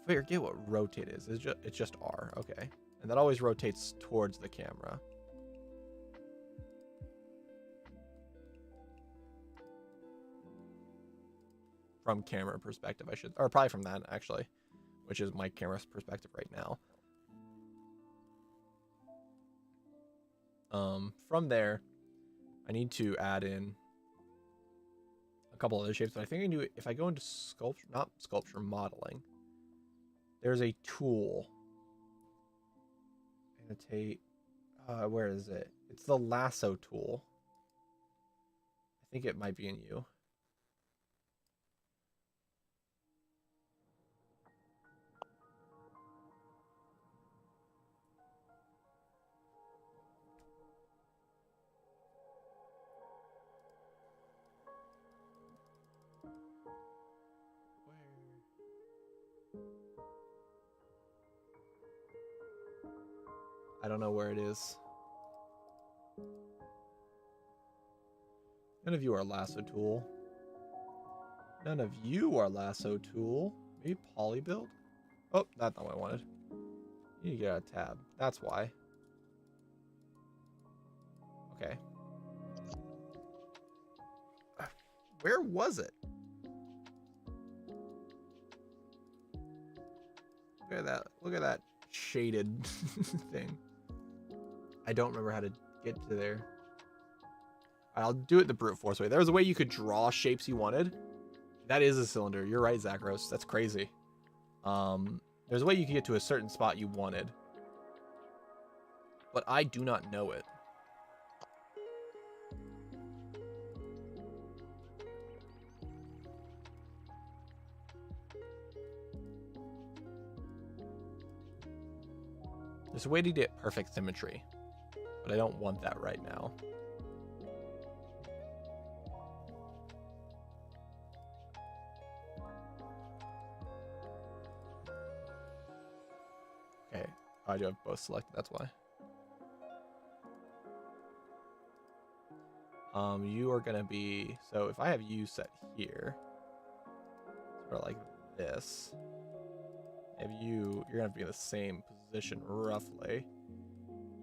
I forget what rotate is. It's just R. Okay. And that always rotates towards the camera. From camera perspective, I should, or probably from that actually, which is my camera's perspective right now. From there, I need to add in a couple other shapes, but I think I can do it if I go into sculpture, not sculpture, modeling. There's a tool. Annotate. Where is it? It's the lasso tool. I think it might be in you. I don't know where it is. None of you are lasso tool. None of you are lasso tool. Maybe polybuild? Oh, that's not what I wanted. You need to get out of tab. That's why. Okay. Where was it? Look at that. Look at that shaded thing. I don't remember how to get to there. I'll do it the brute force way. There was a way you could draw shapes you wanted. That is a cylinder. You're right, Zachros. That's crazy. There's a way you could get to a certain spot you wanted. But I do not know it. There's a way to get perfect symmetry, but I don't want that right now. Okay, I do have both selected, that's why. You are gonna be, so if I have you set here, sort of like this, if you're gonna be in the same position roughly.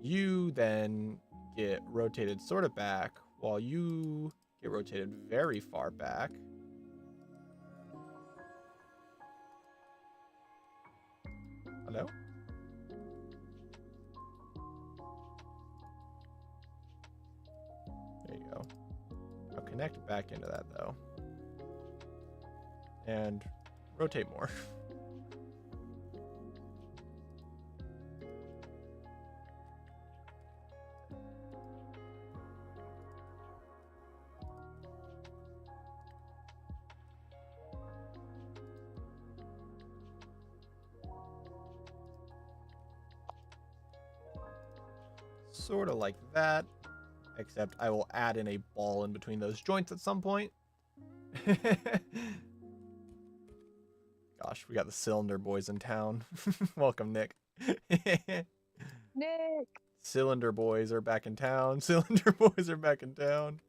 You then get rotated sort of back while you get rotated very far back. Hello? There you go. I'll connect back into that though. And rotate more. Sort of like that, except I will add in a ball in between those joints at some point. Gosh, we got the cylinder boys in town. Welcome, Nick.
Nick!
Cylinder boys are back in town. Cylinder boys are back in town.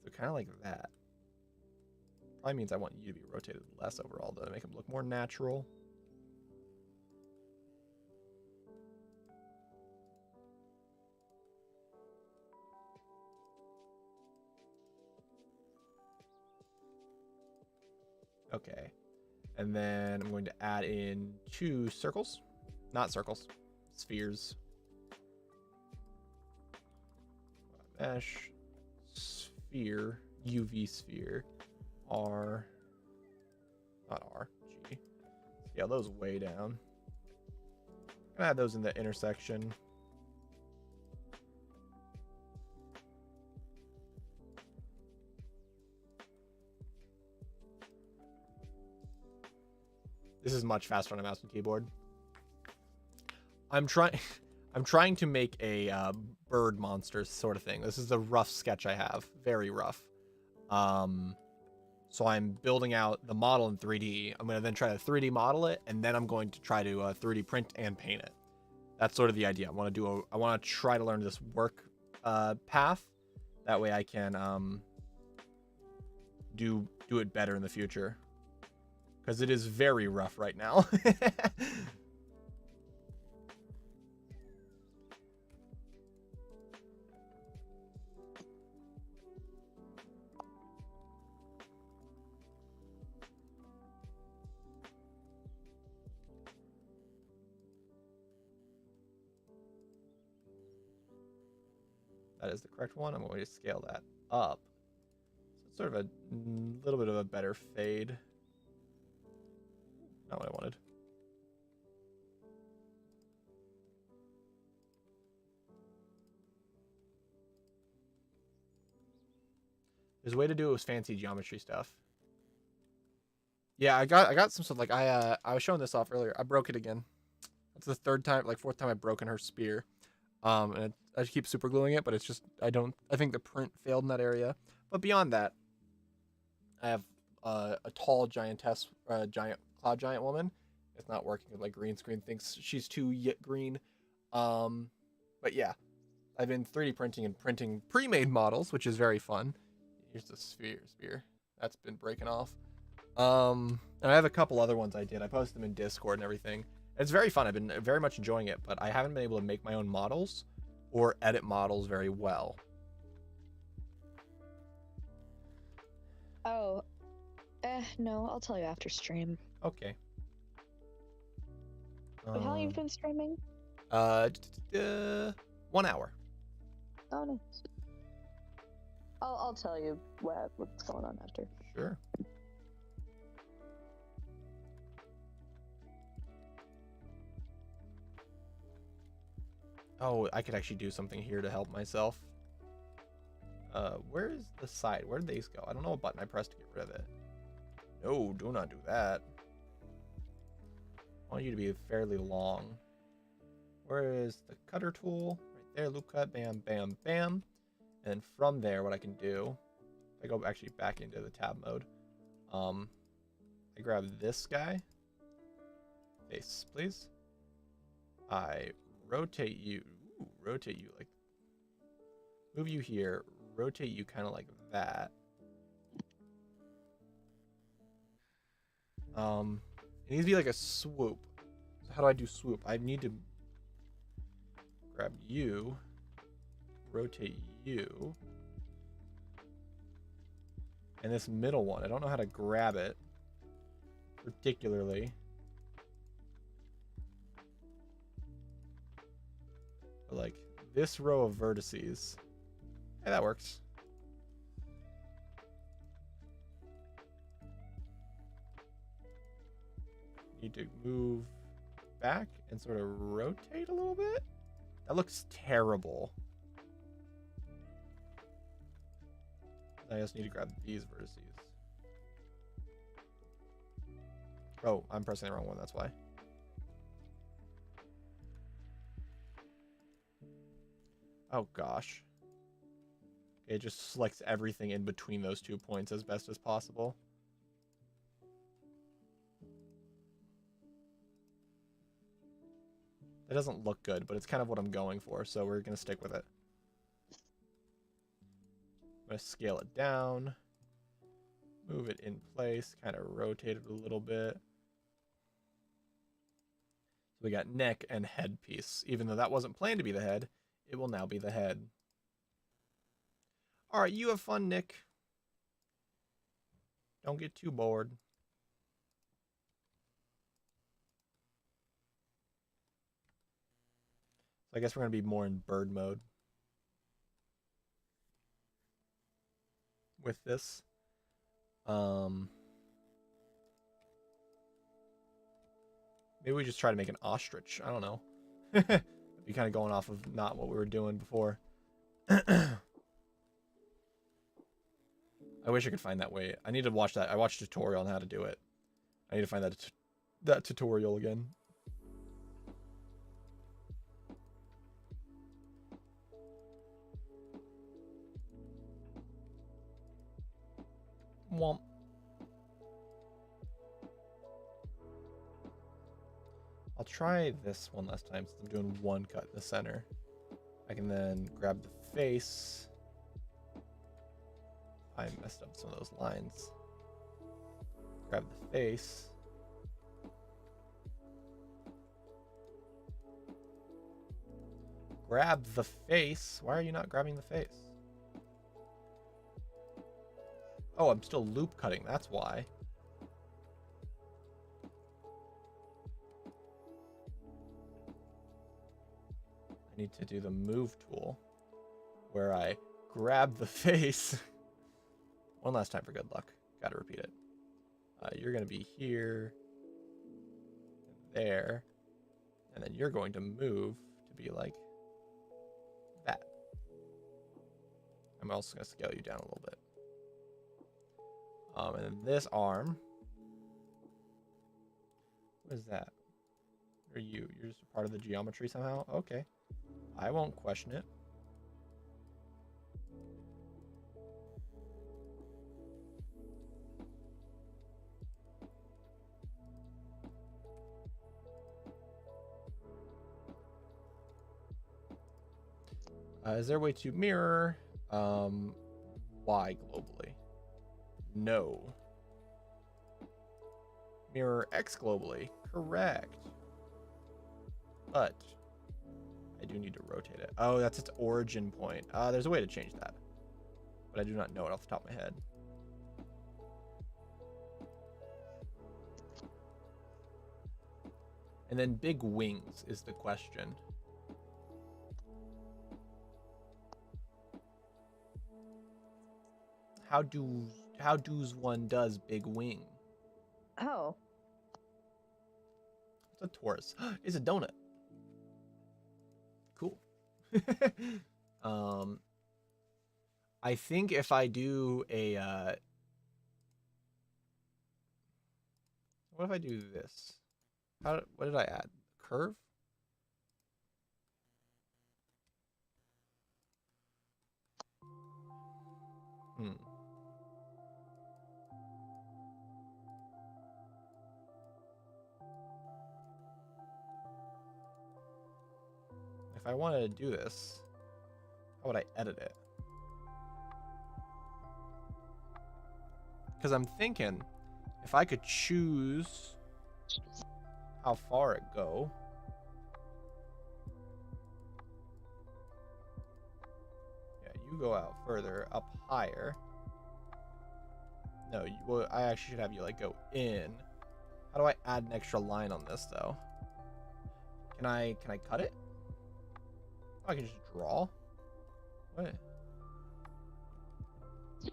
So kind of like that. Probably means I want you to be rotated less overall to make them look more natural. Okay, and then I'm going to add in 2 circles. not circles. Spheres. Mesh. Sphere. UV sphere. R. Not R. G. Scale those way down. I'm gonna add those in the intersection. This is much faster on a mouse and keyboard. I'm trying to make a bird monster sort of thing. This is a rough sketch I have, very rough. So I'm building out the model in 3D. I'm gonna then try to 3D model it, and then I'm going to try to 3D print and paint it. That's sort of the idea. I want to try to learn this work path. That way I can do it better in the future. Because it is very rough right now. That is the correct one. I'm going to scale that up. So it's sort of a little bit of a better fade. Not what I wanted. There's a way to do it with fancy geometry stuff. Yeah, I got some stuff. Like I was showing this off earlier. I broke it again. That's the fourth time I've broken her spear. And I keep super gluing it, but it's just I think the print failed in that area. But beyond that, I have a tall giantess, giant cloud giant woman. It's not working with like green screen. Thinks she's too green. But yeah, I've been 3D printing and printing pre-made models, which is very fun. Here's the spear. That's been breaking off. And I have a couple other ones I did. I posted them in Discord and everything. It's very fun. I've been very much enjoying it, but I haven't been able to make my own models or edit models very well.
Oh, no, I'll tell you after stream.
Okay.
How long have you been streaming?
1 hour.
Oh, nice. I'll tell you what's going on after.
Sure. Oh, I could actually do something here to help myself. Where is the side? Where did these go? I don't know what button I pressed to get rid of it. No, do not do that. I want you to be fairly long. Where is the cutter tool? Right there, loop cut, bam, bam, bam. And from there, what I can do, if I go actually back into the tab mode, I grab this guy. Face, please. I rotate you. Ooh, rotate you like. Move you here. Rotate you kind of like that. It needs to be like a swoop. So how do I do swoop? I need to grab you, rotate you, and this middle one. I don't know how to grab it particularly. But like this row of vertices. Hey, that works. Need to move back and sort of rotate a little bit. That looks terrible. I just need to grab these vertices. Oh, I'm pressing the wrong one, that's why. Oh gosh. It just selects everything in between those 2 points as best as possible. It doesn't look good, but it's kind of what I'm going for, so we're going to stick with it. I'm going to scale it down, move it in place, kind of rotate it a little bit. So we got neck and head piece. Even though that wasn't planned to be the head, it will now be the head. All right, you have fun, Nick. Don't get too bored. So I guess we're going to be more in bird mode with this. Maybe we just try to make an ostrich. I don't know. Be kind of going off of not what we were doing before. I wish I could find that way. I need to watch that. I watched a tutorial on how to do it. I need to find that tutorial again. Womp. I'll try this one last time since I'm doing one cut in the center. I can then grab the face. I messed up some of those lines. Grab the face. Grab the face. Why are you not grabbing the face? Oh, I'm still loop cutting. That's why. I need to do the move tool where I grab the face. One last time for good luck. Gotta repeat it. You're going to be here, there, and then you're going to move to be like that. I'm also going to scale you down a little bit. And then this arm. What is that? What are you? You're just a part of the geometry somehow? Okay. I won't question it. Is there a way to mirror Y globally? No. Mirror X globally? Correct. But I do need to rotate it. Oh, that's its origin point. There's a way to change that, but I do not know it off the top of my head. And then big wings is the question. How does one does big wing?
Oh.
It's a Taurus. It's a donut. Cool. I think if I do a what if I do this? What did I add? Curve? If I wanted to do this, how would I edit it? Because I'm thinking if I could choose how far it go. Yeah, you go out further, up higher. No, well, I actually should have you like go in. How do I add an extra line on this though? Can I cut it? Oh, I can just draw. What? So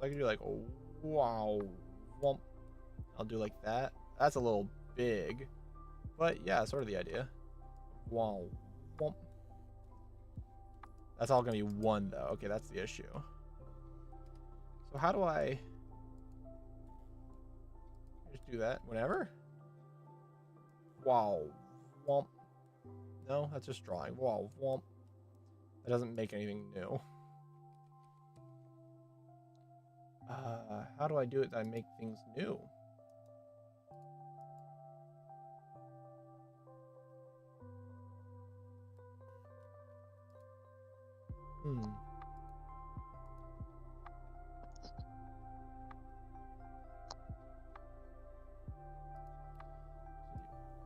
I can do like, oh, wow, womp. I'll do like that. That's a little big, but yeah, sort of the idea. Wow, womp. That's all gonna be one though. Okay, that's the issue. So how do I just do that whenever? Wow, womp. No, that's just drawing. Wow, womp. That doesn't make anything new. How do I do it that I make things new?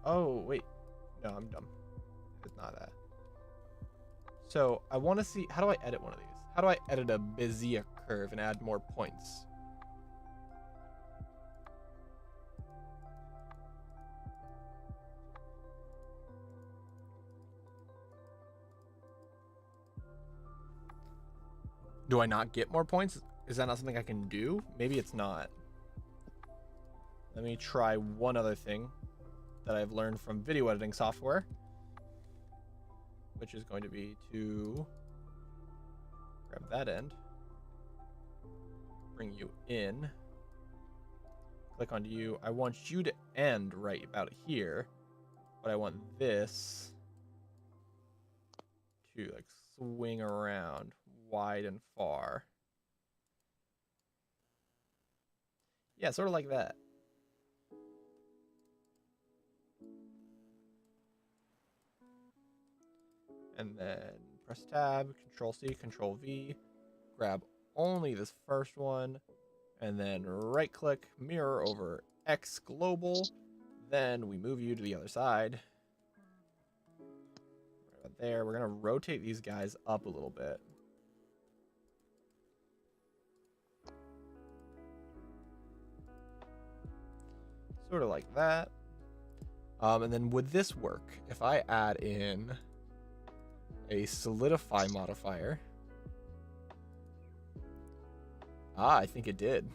Oh, wait. No, I'm dumb. It's not that. So I want to see, how do I edit one of these? How do I edit a Bezier curve and add more points? Do I not get more points? Is that not something I can do? Maybe it's not. Let me try one other thing that I've learned from video editing software, which is going to be to grab that end, bring you in, click onto you. I want you to end right about here, but I want this to like swing around wide and far. Yeah, sort of like that. And then press tab, control C, control V, grab only this first one, and then right click, mirror over X global. Then we move you to the other side. Right about there. We're gonna rotate these guys up a little bit. Sort of like that. And then would this work if I add in a solidify modifier? Ah, I think it did.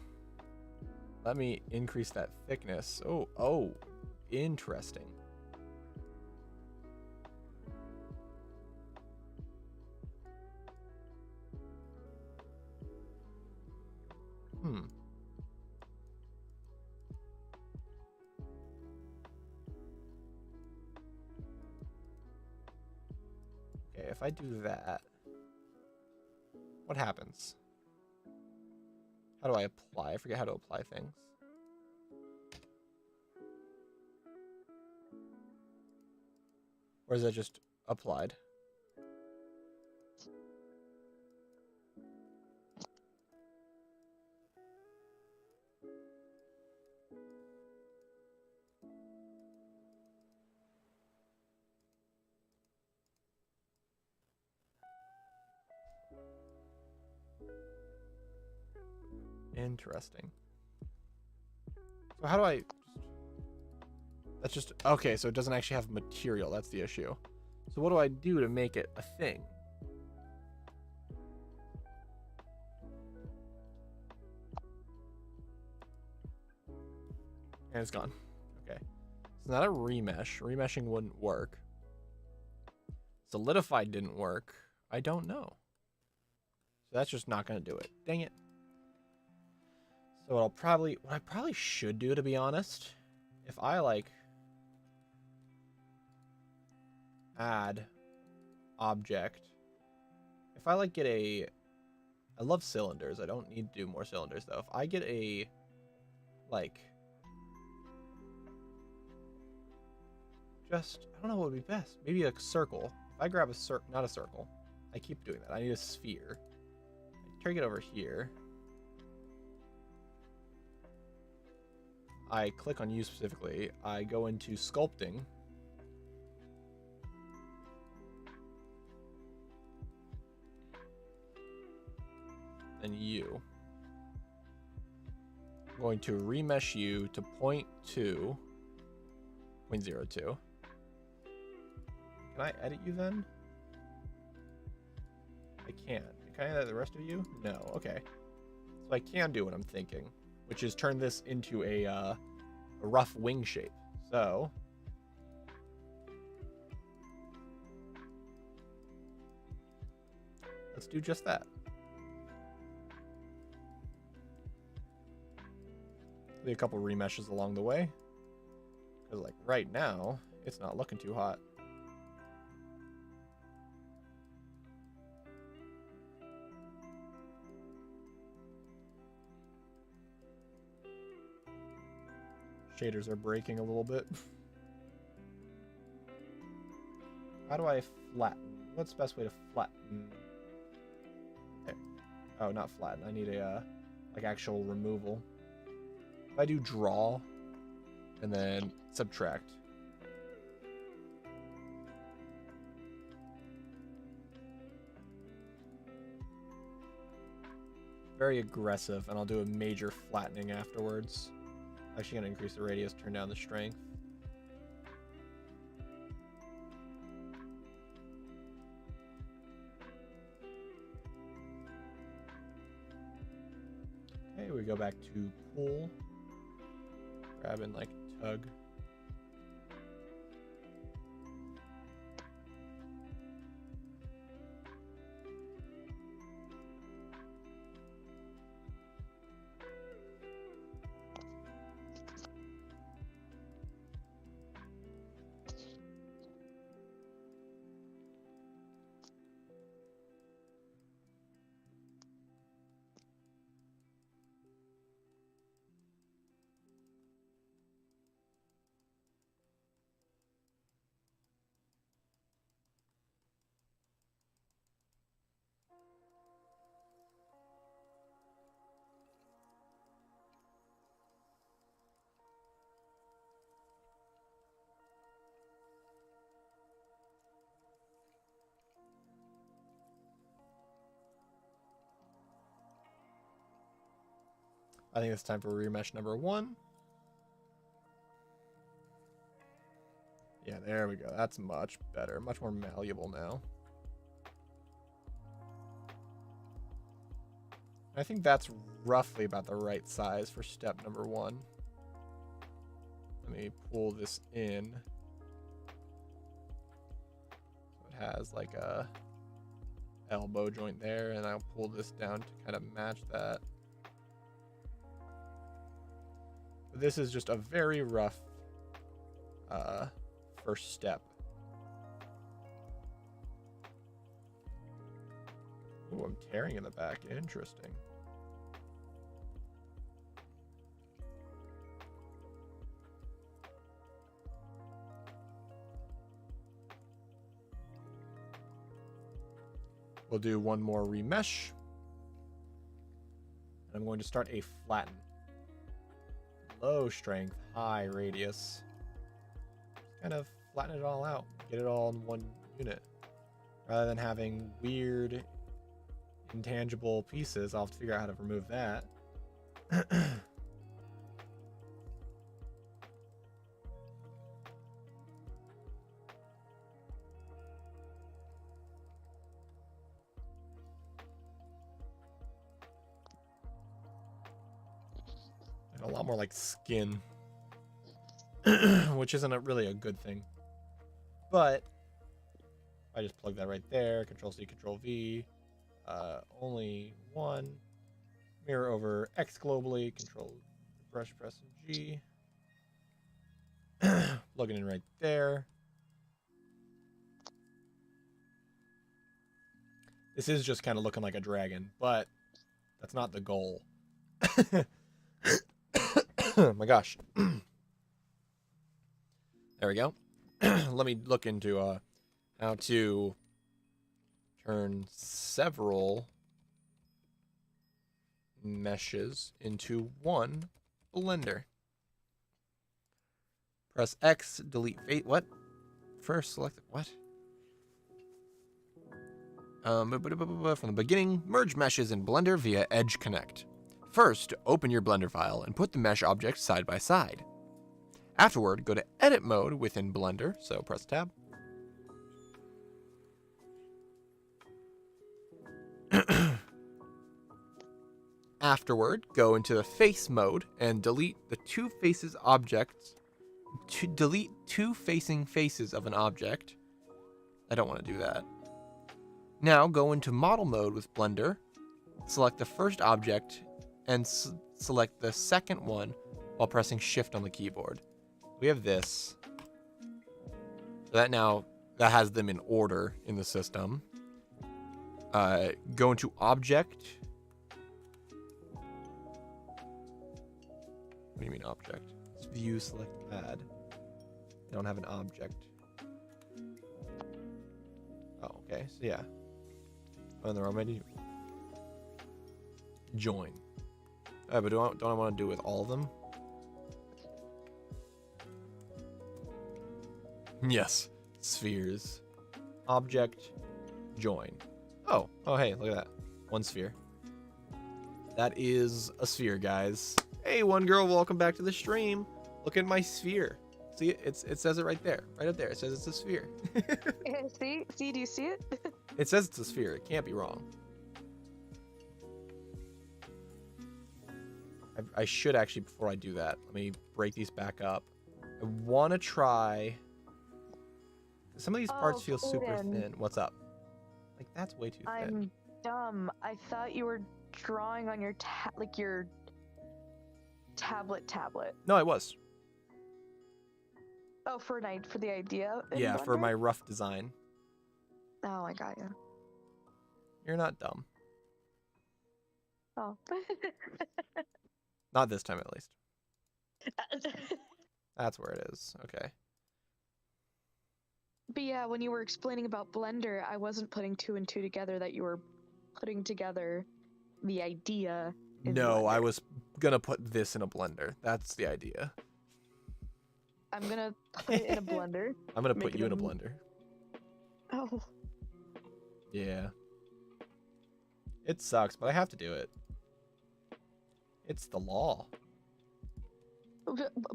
Let me increase that thickness. Oh, interesting. Okay, if I do that, what happens? How do I apply? I forget how to apply things. Or is that just applied? Interesting. So how do I... That's just... Okay, so it doesn't actually have material. That's the issue. So what do I do to make it a thing? And it's gone. Okay. It's not a remesh. Remeshing wouldn't work. Solidified didn't work. I don't know. So that's just not going to do it. Dang it. So what I probably should do, to be honest, if I like add object, if I like get I love cylinders. I don't need to do more cylinders though. If I get I don't know what would be best. Maybe a circle. If I grab not a circle. I keep doing that. I need a sphere. I take it over here. I click on you specifically. I go into sculpting. And you. I'm going to remesh you to 0.2. 0.02. Can I edit you then? I can. Can I edit the rest of you? No. Okay. So I can do what I'm thinking, which is turn this into a rough wing shape. So let's do just that. Be a couple remeshes along the way, because like right now it's not looking too hot. Shaders are breaking a little bit. How do I flatten? What's the best way to flatten? Okay. Oh, not flatten. I need a like actual removal. If I do draw and then subtract. Very aggressive, and I'll do a major flattening afterwards. Actually gonna increase the radius, turn down the strength. Okay, we go back to pull. Grabbing like tug. I think it's time for remesh number 1. Yeah, there we go. That's much better. Much more malleable now. I think that's roughly about the right size for step number 1. Let me pull this in. So it has like a elbow joint there, and I'll pull this down to kind of match that. This is just a very rough first step. Ooh, I'm tearing in the back. Interesting. We'll do one more remesh. And I'm going to start a flatten. Low strength, high radius. Just kind of flatten it all out. Get it all in one unit. Rather than having weird, intangible pieces, I'll have to figure out how to remove that. A lot more like skin, which isn't really a good thing. But I just plug that right there. Control C, Control V. Only one. Mirror over X globally. Control brush, press and G. Plug it in right there. This is just kind of looking like a dragon, but that's not the goal. Oh my gosh. There we go. Let me look into how to turn several meshes into one blender. Press X, delete face. What? First select what? From the beginning, merge meshes in Blender via Edge Connect. First, open your Blender file and put the mesh objects side by side. Afterward, go to Edit mode within Blender, so press Tab. Afterward, go into the Face mode and delete the two faces objects. Delete two facing faces of an object. I don't want to do that. Now go into Model mode with Blender. Select the first object and select the second one while pressing Shift on the keyboard. We have this. So that has them in order in the system. Go into Object. What do you mean Object? It's View, select Add. I don't have an object. Oh, okay. So yeah. On the wrong menu. Join. But don't I want to do it with all of them? Yes. Spheres. Object. Join. Oh, hey, look at that. One sphere. That is a sphere, guys. Hey, one girl, welcome back to the stream. Look at my sphere. See, it says it right there. Right up there. It says it's a sphere.
Yeah, see, do you see it?
It says it's a sphere. It can't be wrong. I should actually, before I do that, let me break these back up. I want to try... Some of these parts feel super thin. What's up? Like, that's way too thin.
I'm dumb. I thought you were drawing on your your tablet.
No, I was.
Oh, for the idea?
Yeah, for my rough design.
Oh, I got you.
You're not dumb.
Oh.
Not this time, at least. That's where it is. Okay.
But yeah, when you were explaining about Blender, I wasn't putting 2 and 2 together, that you were putting together the idea in
No,
Blender.
I was gonna put this in a blender. That's the idea.
I'm gonna put it in a blender.
I'm gonna put you in a blender.
Oh.
Yeah. It sucks, but I have to do it. It's the law.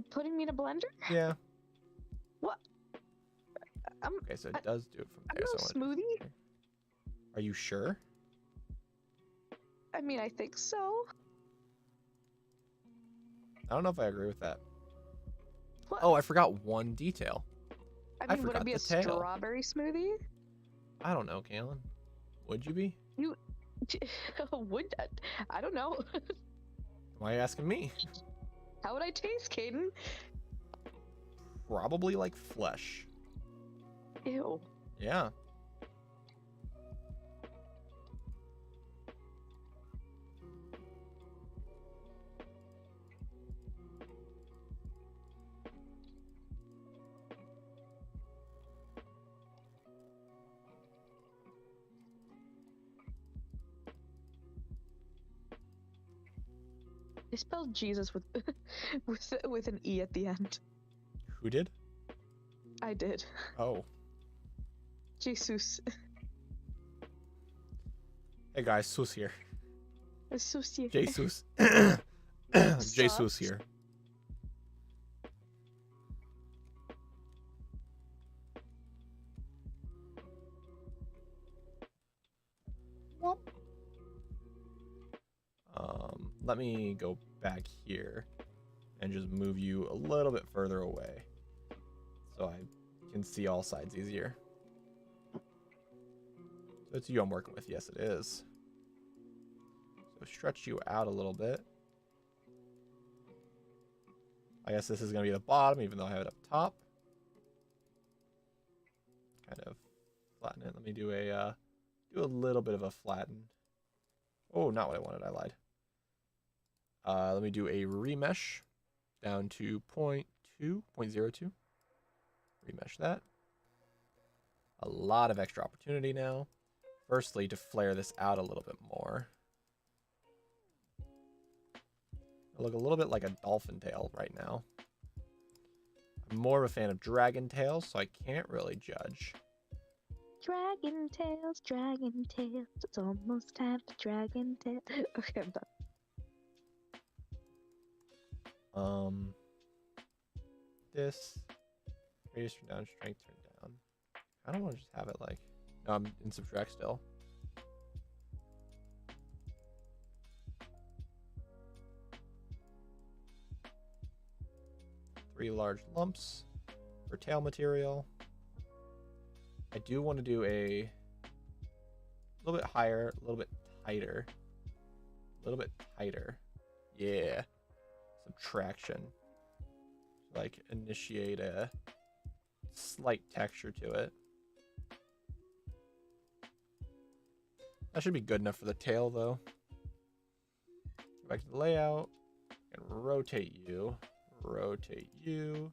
Putting me in a blender?
Yeah.
What?
Okay, so it does do it from
I'm
there.
no
So
smoothie.
Are you sure?
I mean, I think so.
I don't know if I agree with that.
What?
Oh, I forgot one detail.
I mean, would
forgot
it be a
the tail.
strawberry smoothie?
I don't know, Kaylin. Would you be?
Would that? I don't know.
Why are you asking me?
How would I taste, Caden?
Probably like flesh.
Ew.
Yeah.
I spelled Jesus with with an E at the end.
Who did?
I did.
Oh.
Jesus.
Hey guys, Sus here.
Jesus.
Jesus. Jesus here. Let me go back here and just move you a little bit further away so I can see all sides easier. So it's you I'm working with. Yes, it is. So stretch you out a little bit. I guess this is going to be the bottom, even though I have it up top. Kind of flatten it. Let me do a little bit of a flatten. Oh, not what I wanted. I lied. Let me do a remesh down to 0.02. Remesh that. A lot of extra opportunity now. Firstly, to flare this out a little bit more. I look a little bit like a dolphin tail right now. I'm more of a fan of dragon tails, so I can't really judge.
Dragon tails, it's almost time for dragon tails. Okay, I'm done.
This radius turn down, strength turn down. I don't want to just have it like, no, I'm in subtract still. Three large lumps for tail material. I do want to do a little bit higher, a little bit tighter, a little bit tighter. Yeah. Subtraction. Like initiate a slight texture to it. That should be good enough for the tail though. Go back to the layout and rotate you. Rotate you.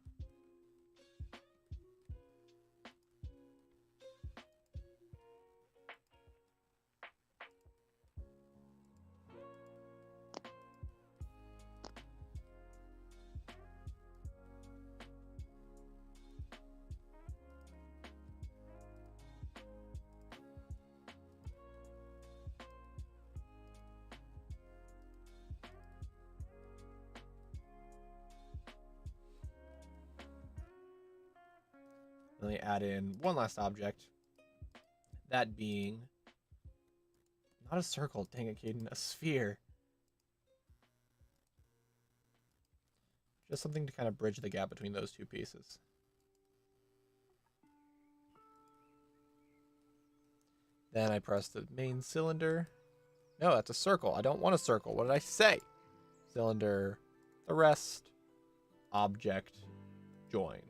Let me add in one last object. That being not a circle, dang it, Caden, a sphere. Just something to kind of bridge the gap between those two pieces. Then I press the main cylinder. No, that's a circle. I don't want a circle. What did I say? Cylinder, the rest, object, join.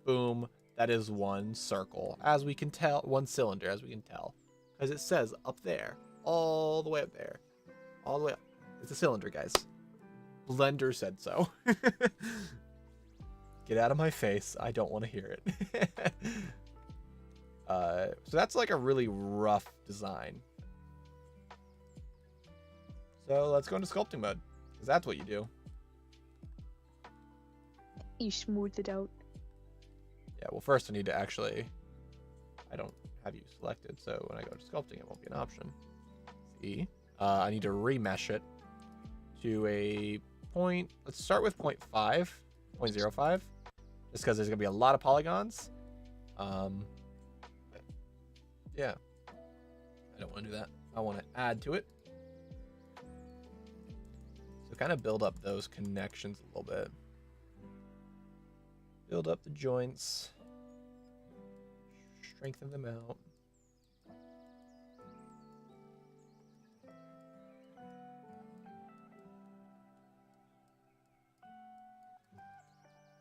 Boom. That is one circle, as we can tell. One cylinder, as we can tell. Because it says up there. All the way up there. All the way up. It's a cylinder, guys. Blender said so. Get out of my face. I don't want to hear it. So that's like a really rough design. So let's go into sculpting mode, because that's what you do.
You smooth it out.
Yeah, well, first I need to actually... I don't have you selected, so when I go to sculpting, it won't be an option. See? I need to remesh it to a point... Let's start with 0.5, 0.05, just because there's going to be a lot of polygons. Yeah. I don't want to do that. I want to add to it. So kind of build up those connections a little bit. Build up the joints. Strengthen them out.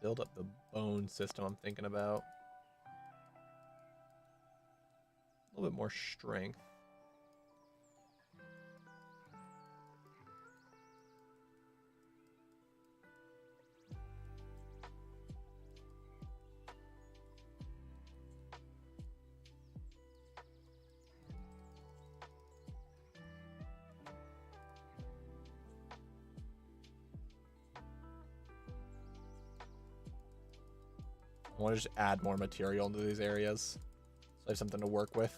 Build up the bone system I'm thinking about. A little bit more strength. I want to just add more material into these areas, so I have something to work with.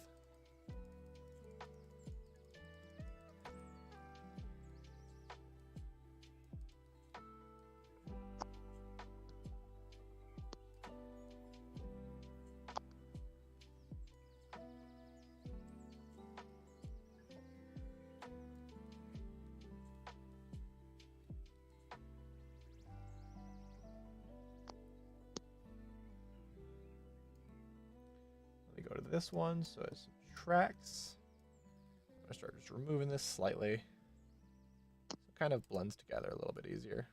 Go to this one, so it subtracts. I'm gonna start just removing this slightly, so it kind of blends together a little bit easier.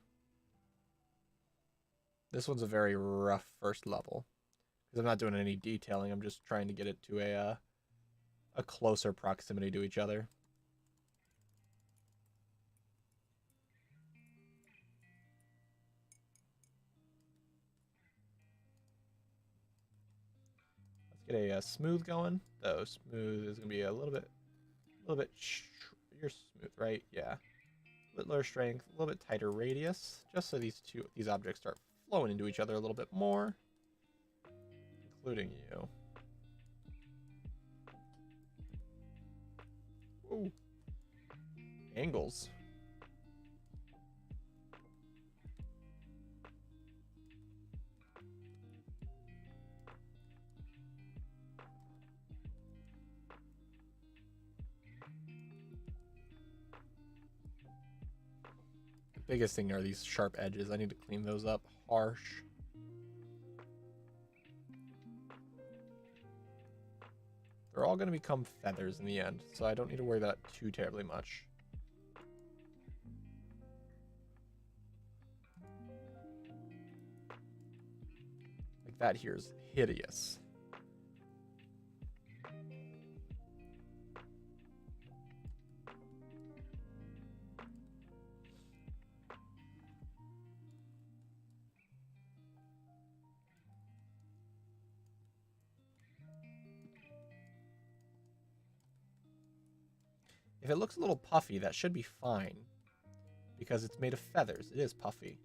This one's a very rough first level because I'm not doing any detailing. I'm just trying to get it to a closer proximity to each other. Get a smooth going. Though smooth is gonna be a little bit. You're smooth, right? Yeah. A bit lower strength, a little bit tighter radius, just so these objects start flowing into each other a little bit more, including you. Ooh. Angles. Biggest thing are these sharp edges. I need to clean those up. Harsh. They're all going to become feathers in the end, so I don't need to worry about it too terribly much. Like that here is hideous. If it looks a little puffy, that should be fine, because it's made of feathers. It is puffy.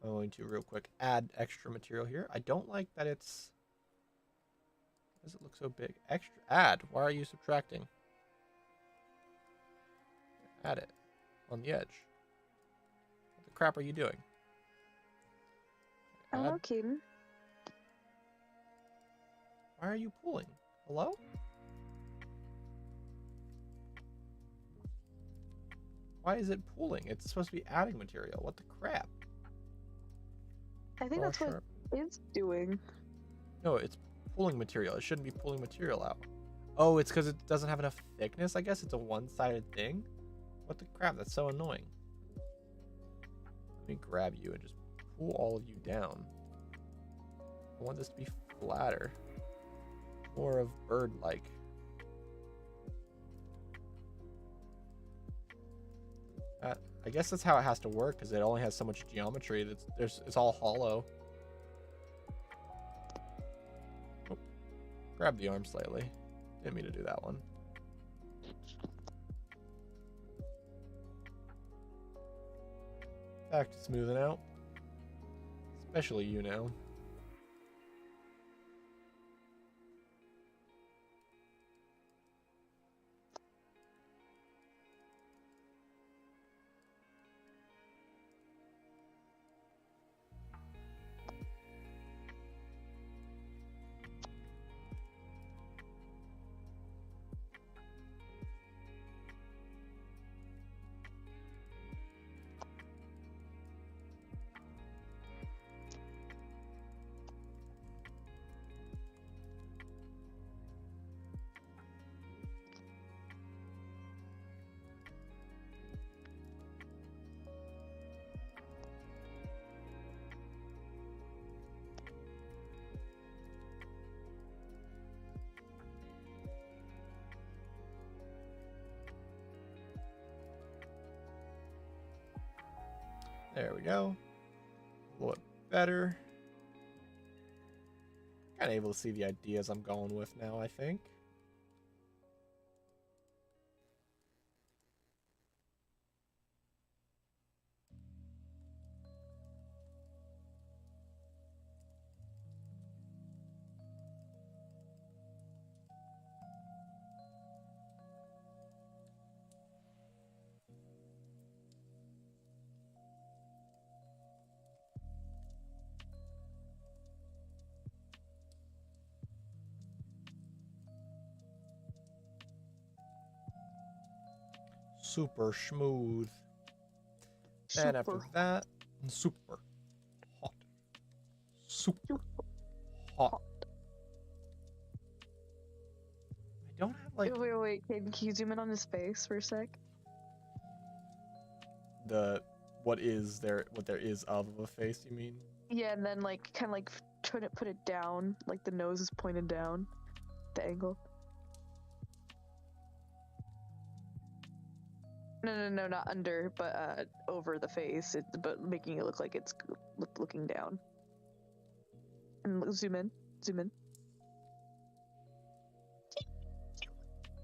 I'm going to real quick add extra material here. I don't like that it's... Why does it look so big? Extra. Add. Why are you subtracting? Add it. On the edge. What the crap are you doing?
Hello,
Add.
Keaton.
Why are you pulling? Hello? Why is it pulling? It's supposed to be adding material. What the crap?
I think that's what it's doing.
No, it's pulling material. It shouldn't be pulling material out. Oh, it's because it doesn't have enough thickness, I guess? It's a one-sided thing? What the crap? That's so annoying. Let me grab you and just pull all of you down. I want this to be flatter. More of bird-like. I guess that's how it has to work, because it only has so much geometry. It's all hollow. Oh, grab the arm slightly. Didn't mean to do that one. Back to smoothing out. Especially you now. There we go. A little bit better. Kind of able to see the ideas I'm going with now, I think. Super smooth. And after that, super hot. Super hot. I don't have like
Wait. Can you zoom in on his face for a sec?
what there is of a face, you mean?
Yeah, and then like kind of like try to put it down, like the nose is pointed down, the angle. No, not under, but over the face. But making it look like it's looking down. And zoom in.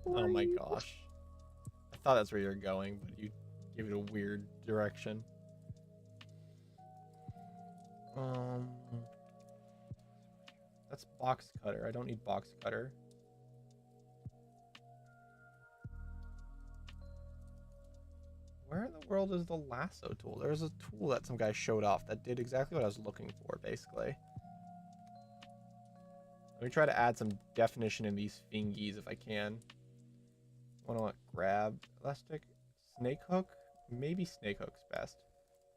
Oh my gosh. I thought that's where you're going, but you gave it a weird direction. That's box cutter. I don't need box cutter. Where in the world is the lasso tool? There's a tool that some guy showed off that did exactly what I was looking for, basically. Let me try to add some definition in these fingies if I can. Want to grab elastic? Snake hook? Maybe snake hook's best.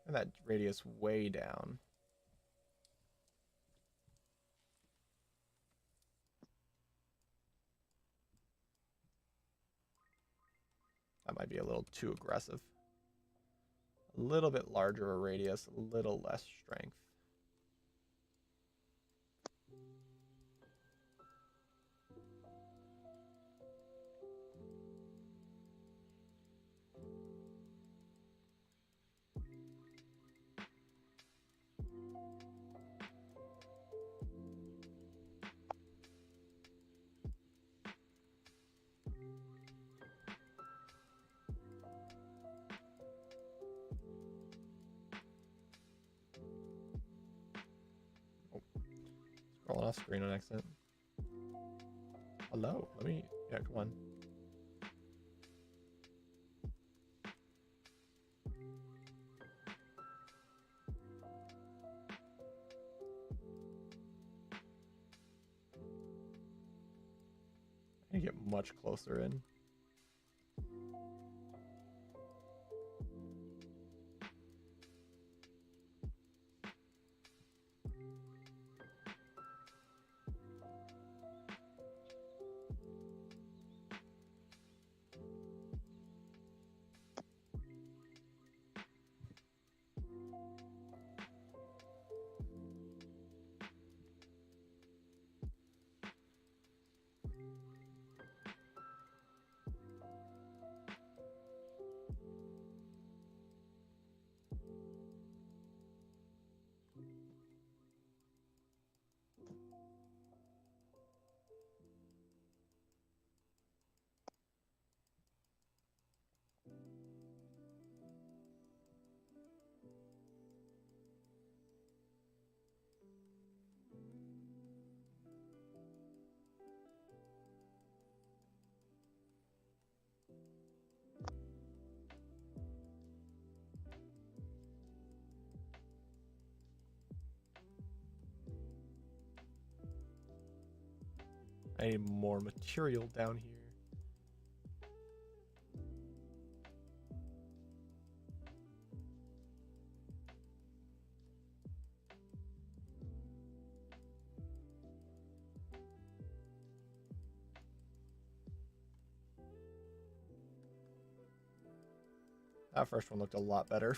And that radius way down. That might be a little too aggressive. A little bit larger a radius, a little less strength. off screen on accident. Hello. Let me. Yeah, come on. I need to get much closer in. I need more material down here. That first one looked a lot better.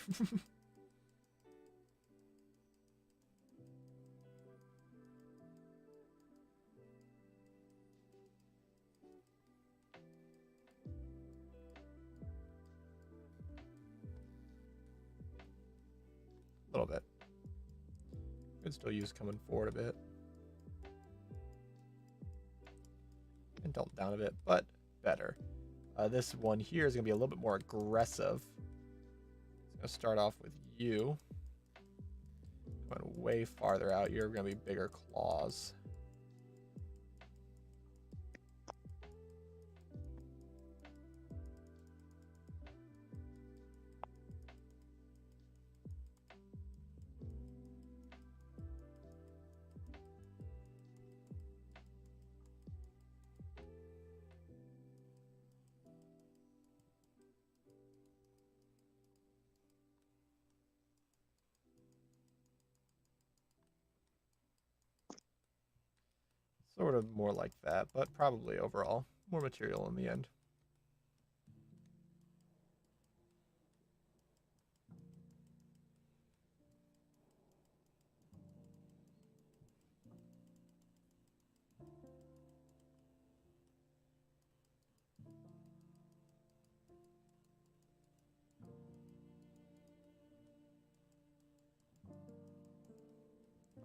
A little bit. Could still use coming forward a bit. And dump down a bit, but better. This one here is going to be a little bit more aggressive. It's going to start off with you. Going way farther out, you're going to be bigger claws. Sort of more like that, but probably overall more material in the end.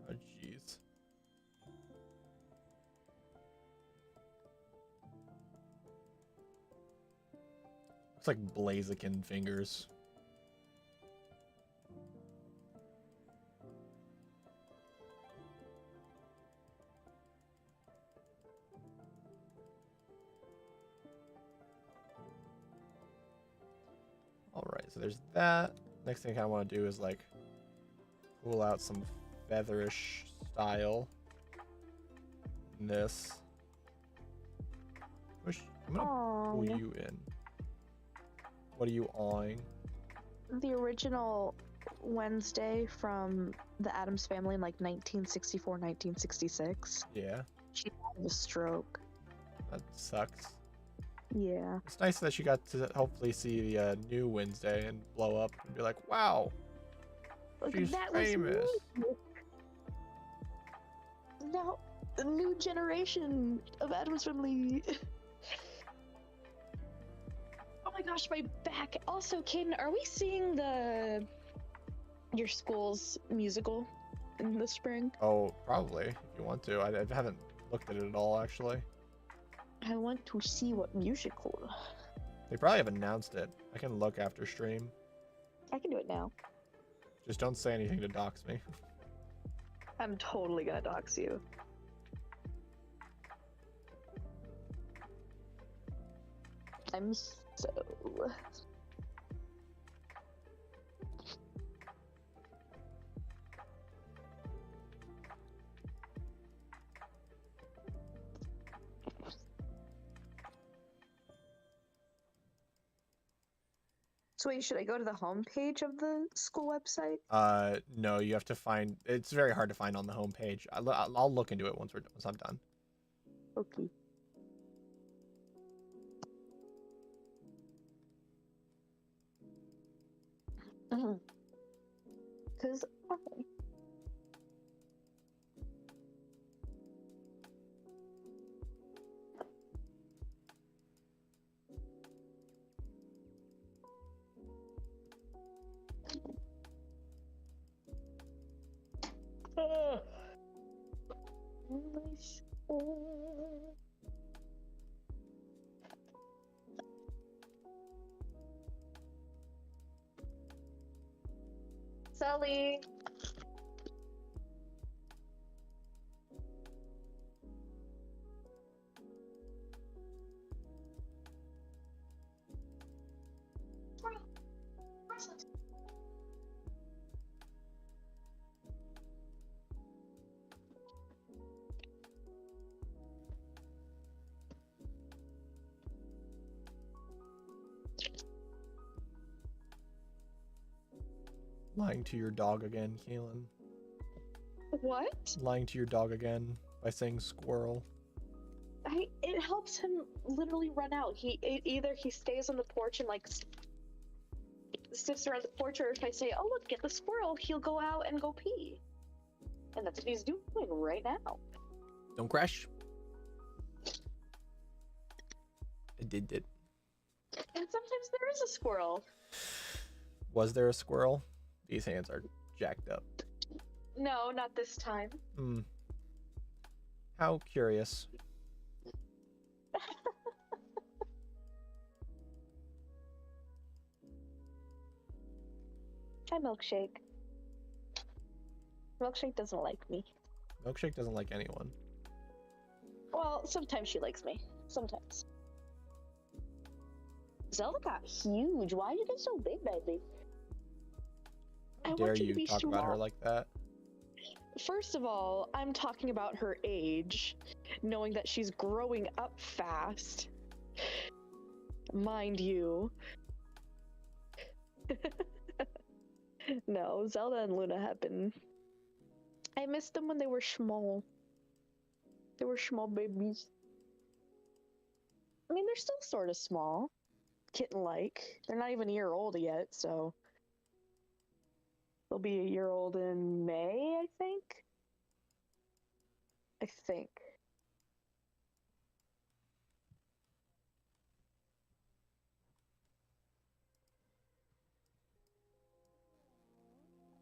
Oh, jeez. Looks like Blaziken fingers. Alright, so there's that. Next thing I want to do is like pull out some featherish style. And this. Push. I'm gonna pull you in. What are you awing?
The original Wednesday from the Addams Family in like 1964, 1966.
Yeah.
She had a stroke.
That sucks.
Yeah.
It's nice that you got to hopefully see the new Wednesday and blow up and be like, wow,
Look,
she's
that
famous.
Was me. Now, the new generation of Addams Family. Oh my gosh, my back. Also, Caden, are we seeing your school's musical in the spring?
Oh, probably, if you want to. I haven't looked at it at all, actually.
I want to see what musical.
They probably have announced it. I can look after stream.
I can do it now.
Just don't say anything to dox me.
I'm totally gonna dox you. I'm so... So wait, should I go to the homepage of the school website?
No, you have to find. It's very hard to find on the homepage. I'll look into it once I'm done.
Okay. Because okay. Sally.
Lying to your dog again, Keelan.
What?
Lying to your dog again by saying squirrel.
It helps him literally run out. Either he stays on the porch and like sniffs around the porch, or if I say, "Oh look, get the squirrel," he'll go out and go pee. And that's what he's doing right now.
Don't crash. It did.
And sometimes there is a squirrel.
Was there a squirrel? These hands are jacked up.
No, not this time.
Hmm. How curious.
Hi, Milkshake. Milkshake doesn't like me.
Milkshake doesn't like anyone.
Well, sometimes she likes me. Sometimes. Zelda got huge. Why did you get so big, baby? I
Dare
want you to
you
be
talk about her
strong.
like that?
First of all, I'm talking about her age, knowing that she's growing up fast. Mind you. No, Zelda and Luna have been... I missed them when they were small. They were small babies. I mean, they're still sort of small. Kitten-like. They're not even a year old yet, so... They'll be a year old in May, I think? I think.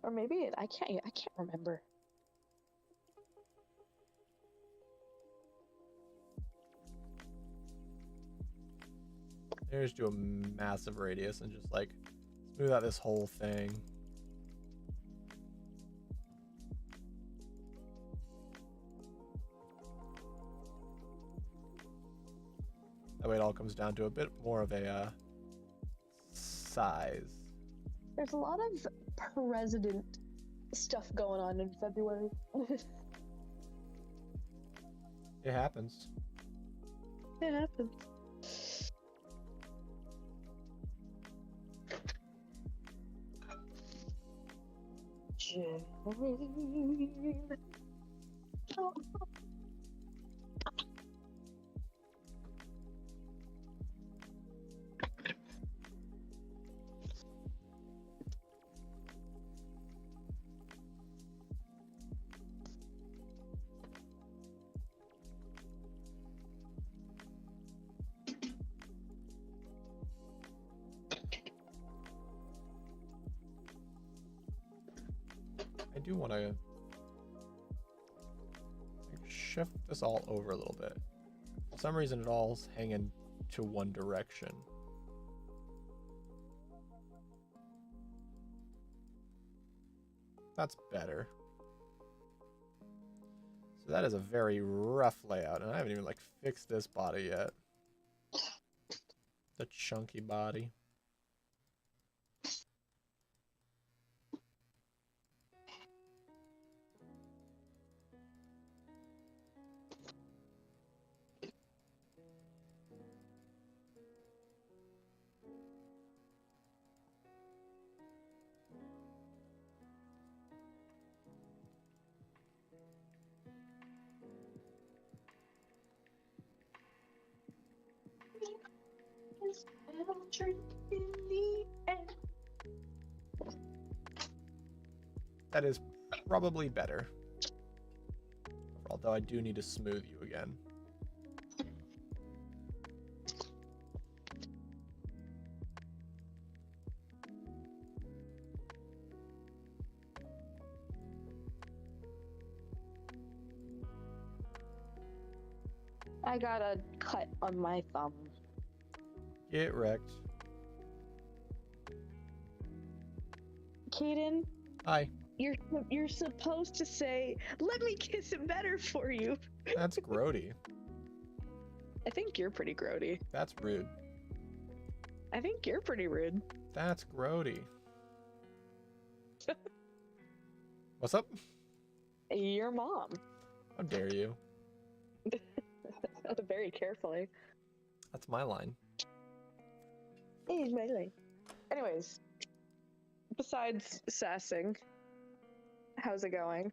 Or maybe I can't remember.
Maybe just do a massive radius and just like smooth out this whole thing. That way it all comes down to a bit more of a size.
There's a lot of president stuff going on in February.
It happens.
It happens. Jane. Oh.
I do want to shift this all over a little bit. For some reason, it all's hanging to one direction. That's better. So that is a very rough layout, and I haven't even like fixed this body yet. The chunky body. That is probably better. Although I do need to smooth you again.
I got a cut on my thumb.
Get wrecked.
Kaden,
Hi.
you're supposed to say, "Let me kiss him better for you."
That's grody.
I think you're pretty grody.
That's rude.
I think you're pretty rude.
That's grody. What's up?
Your mom.
How dare you?
Very carefully.
That's my line.
Anyways, besides sassing, how's it going?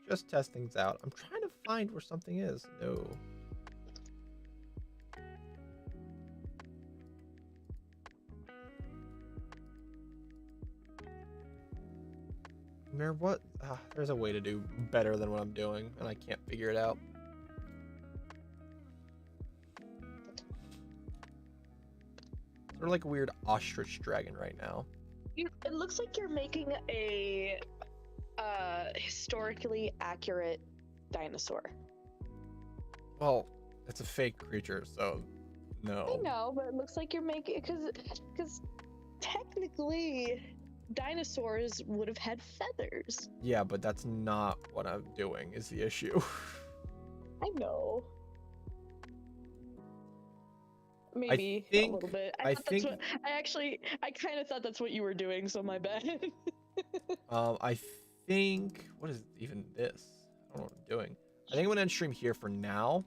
Just test things out. I'm trying to find where something is. No. Mir, what? There's a way to do better than what I'm doing, and I can't figure it out. Sort of like a weird ostrich dragon right now.
It looks like you're making a historically accurate dinosaur.
Well, it's a fake creature, so no.
I know, but it looks like you're making because technically dinosaurs would have had feathers.
Yeah, but that's not what I'm doing is the issue.
I know. Maybe a little bit. I kind of thought that's what you were doing, so my bad.
I think, what is even this? I don't know what I'm doing. I think I'm gonna end stream here for now.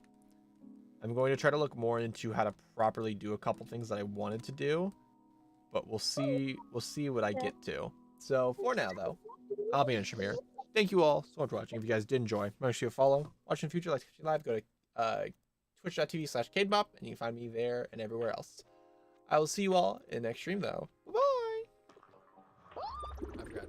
I'm going to try to look more into how to properly do a couple things that I wanted to do, but we'll see what I get to. So for now though, I'll be in stream here. Thank you all so much for watching. If you guys did enjoy, make sure you follow. Watch in the future, like to live, go to twitch.tv/cadebop, and you can find me there and everywhere else. I will see you all in the next stream though. Bye. I forgot.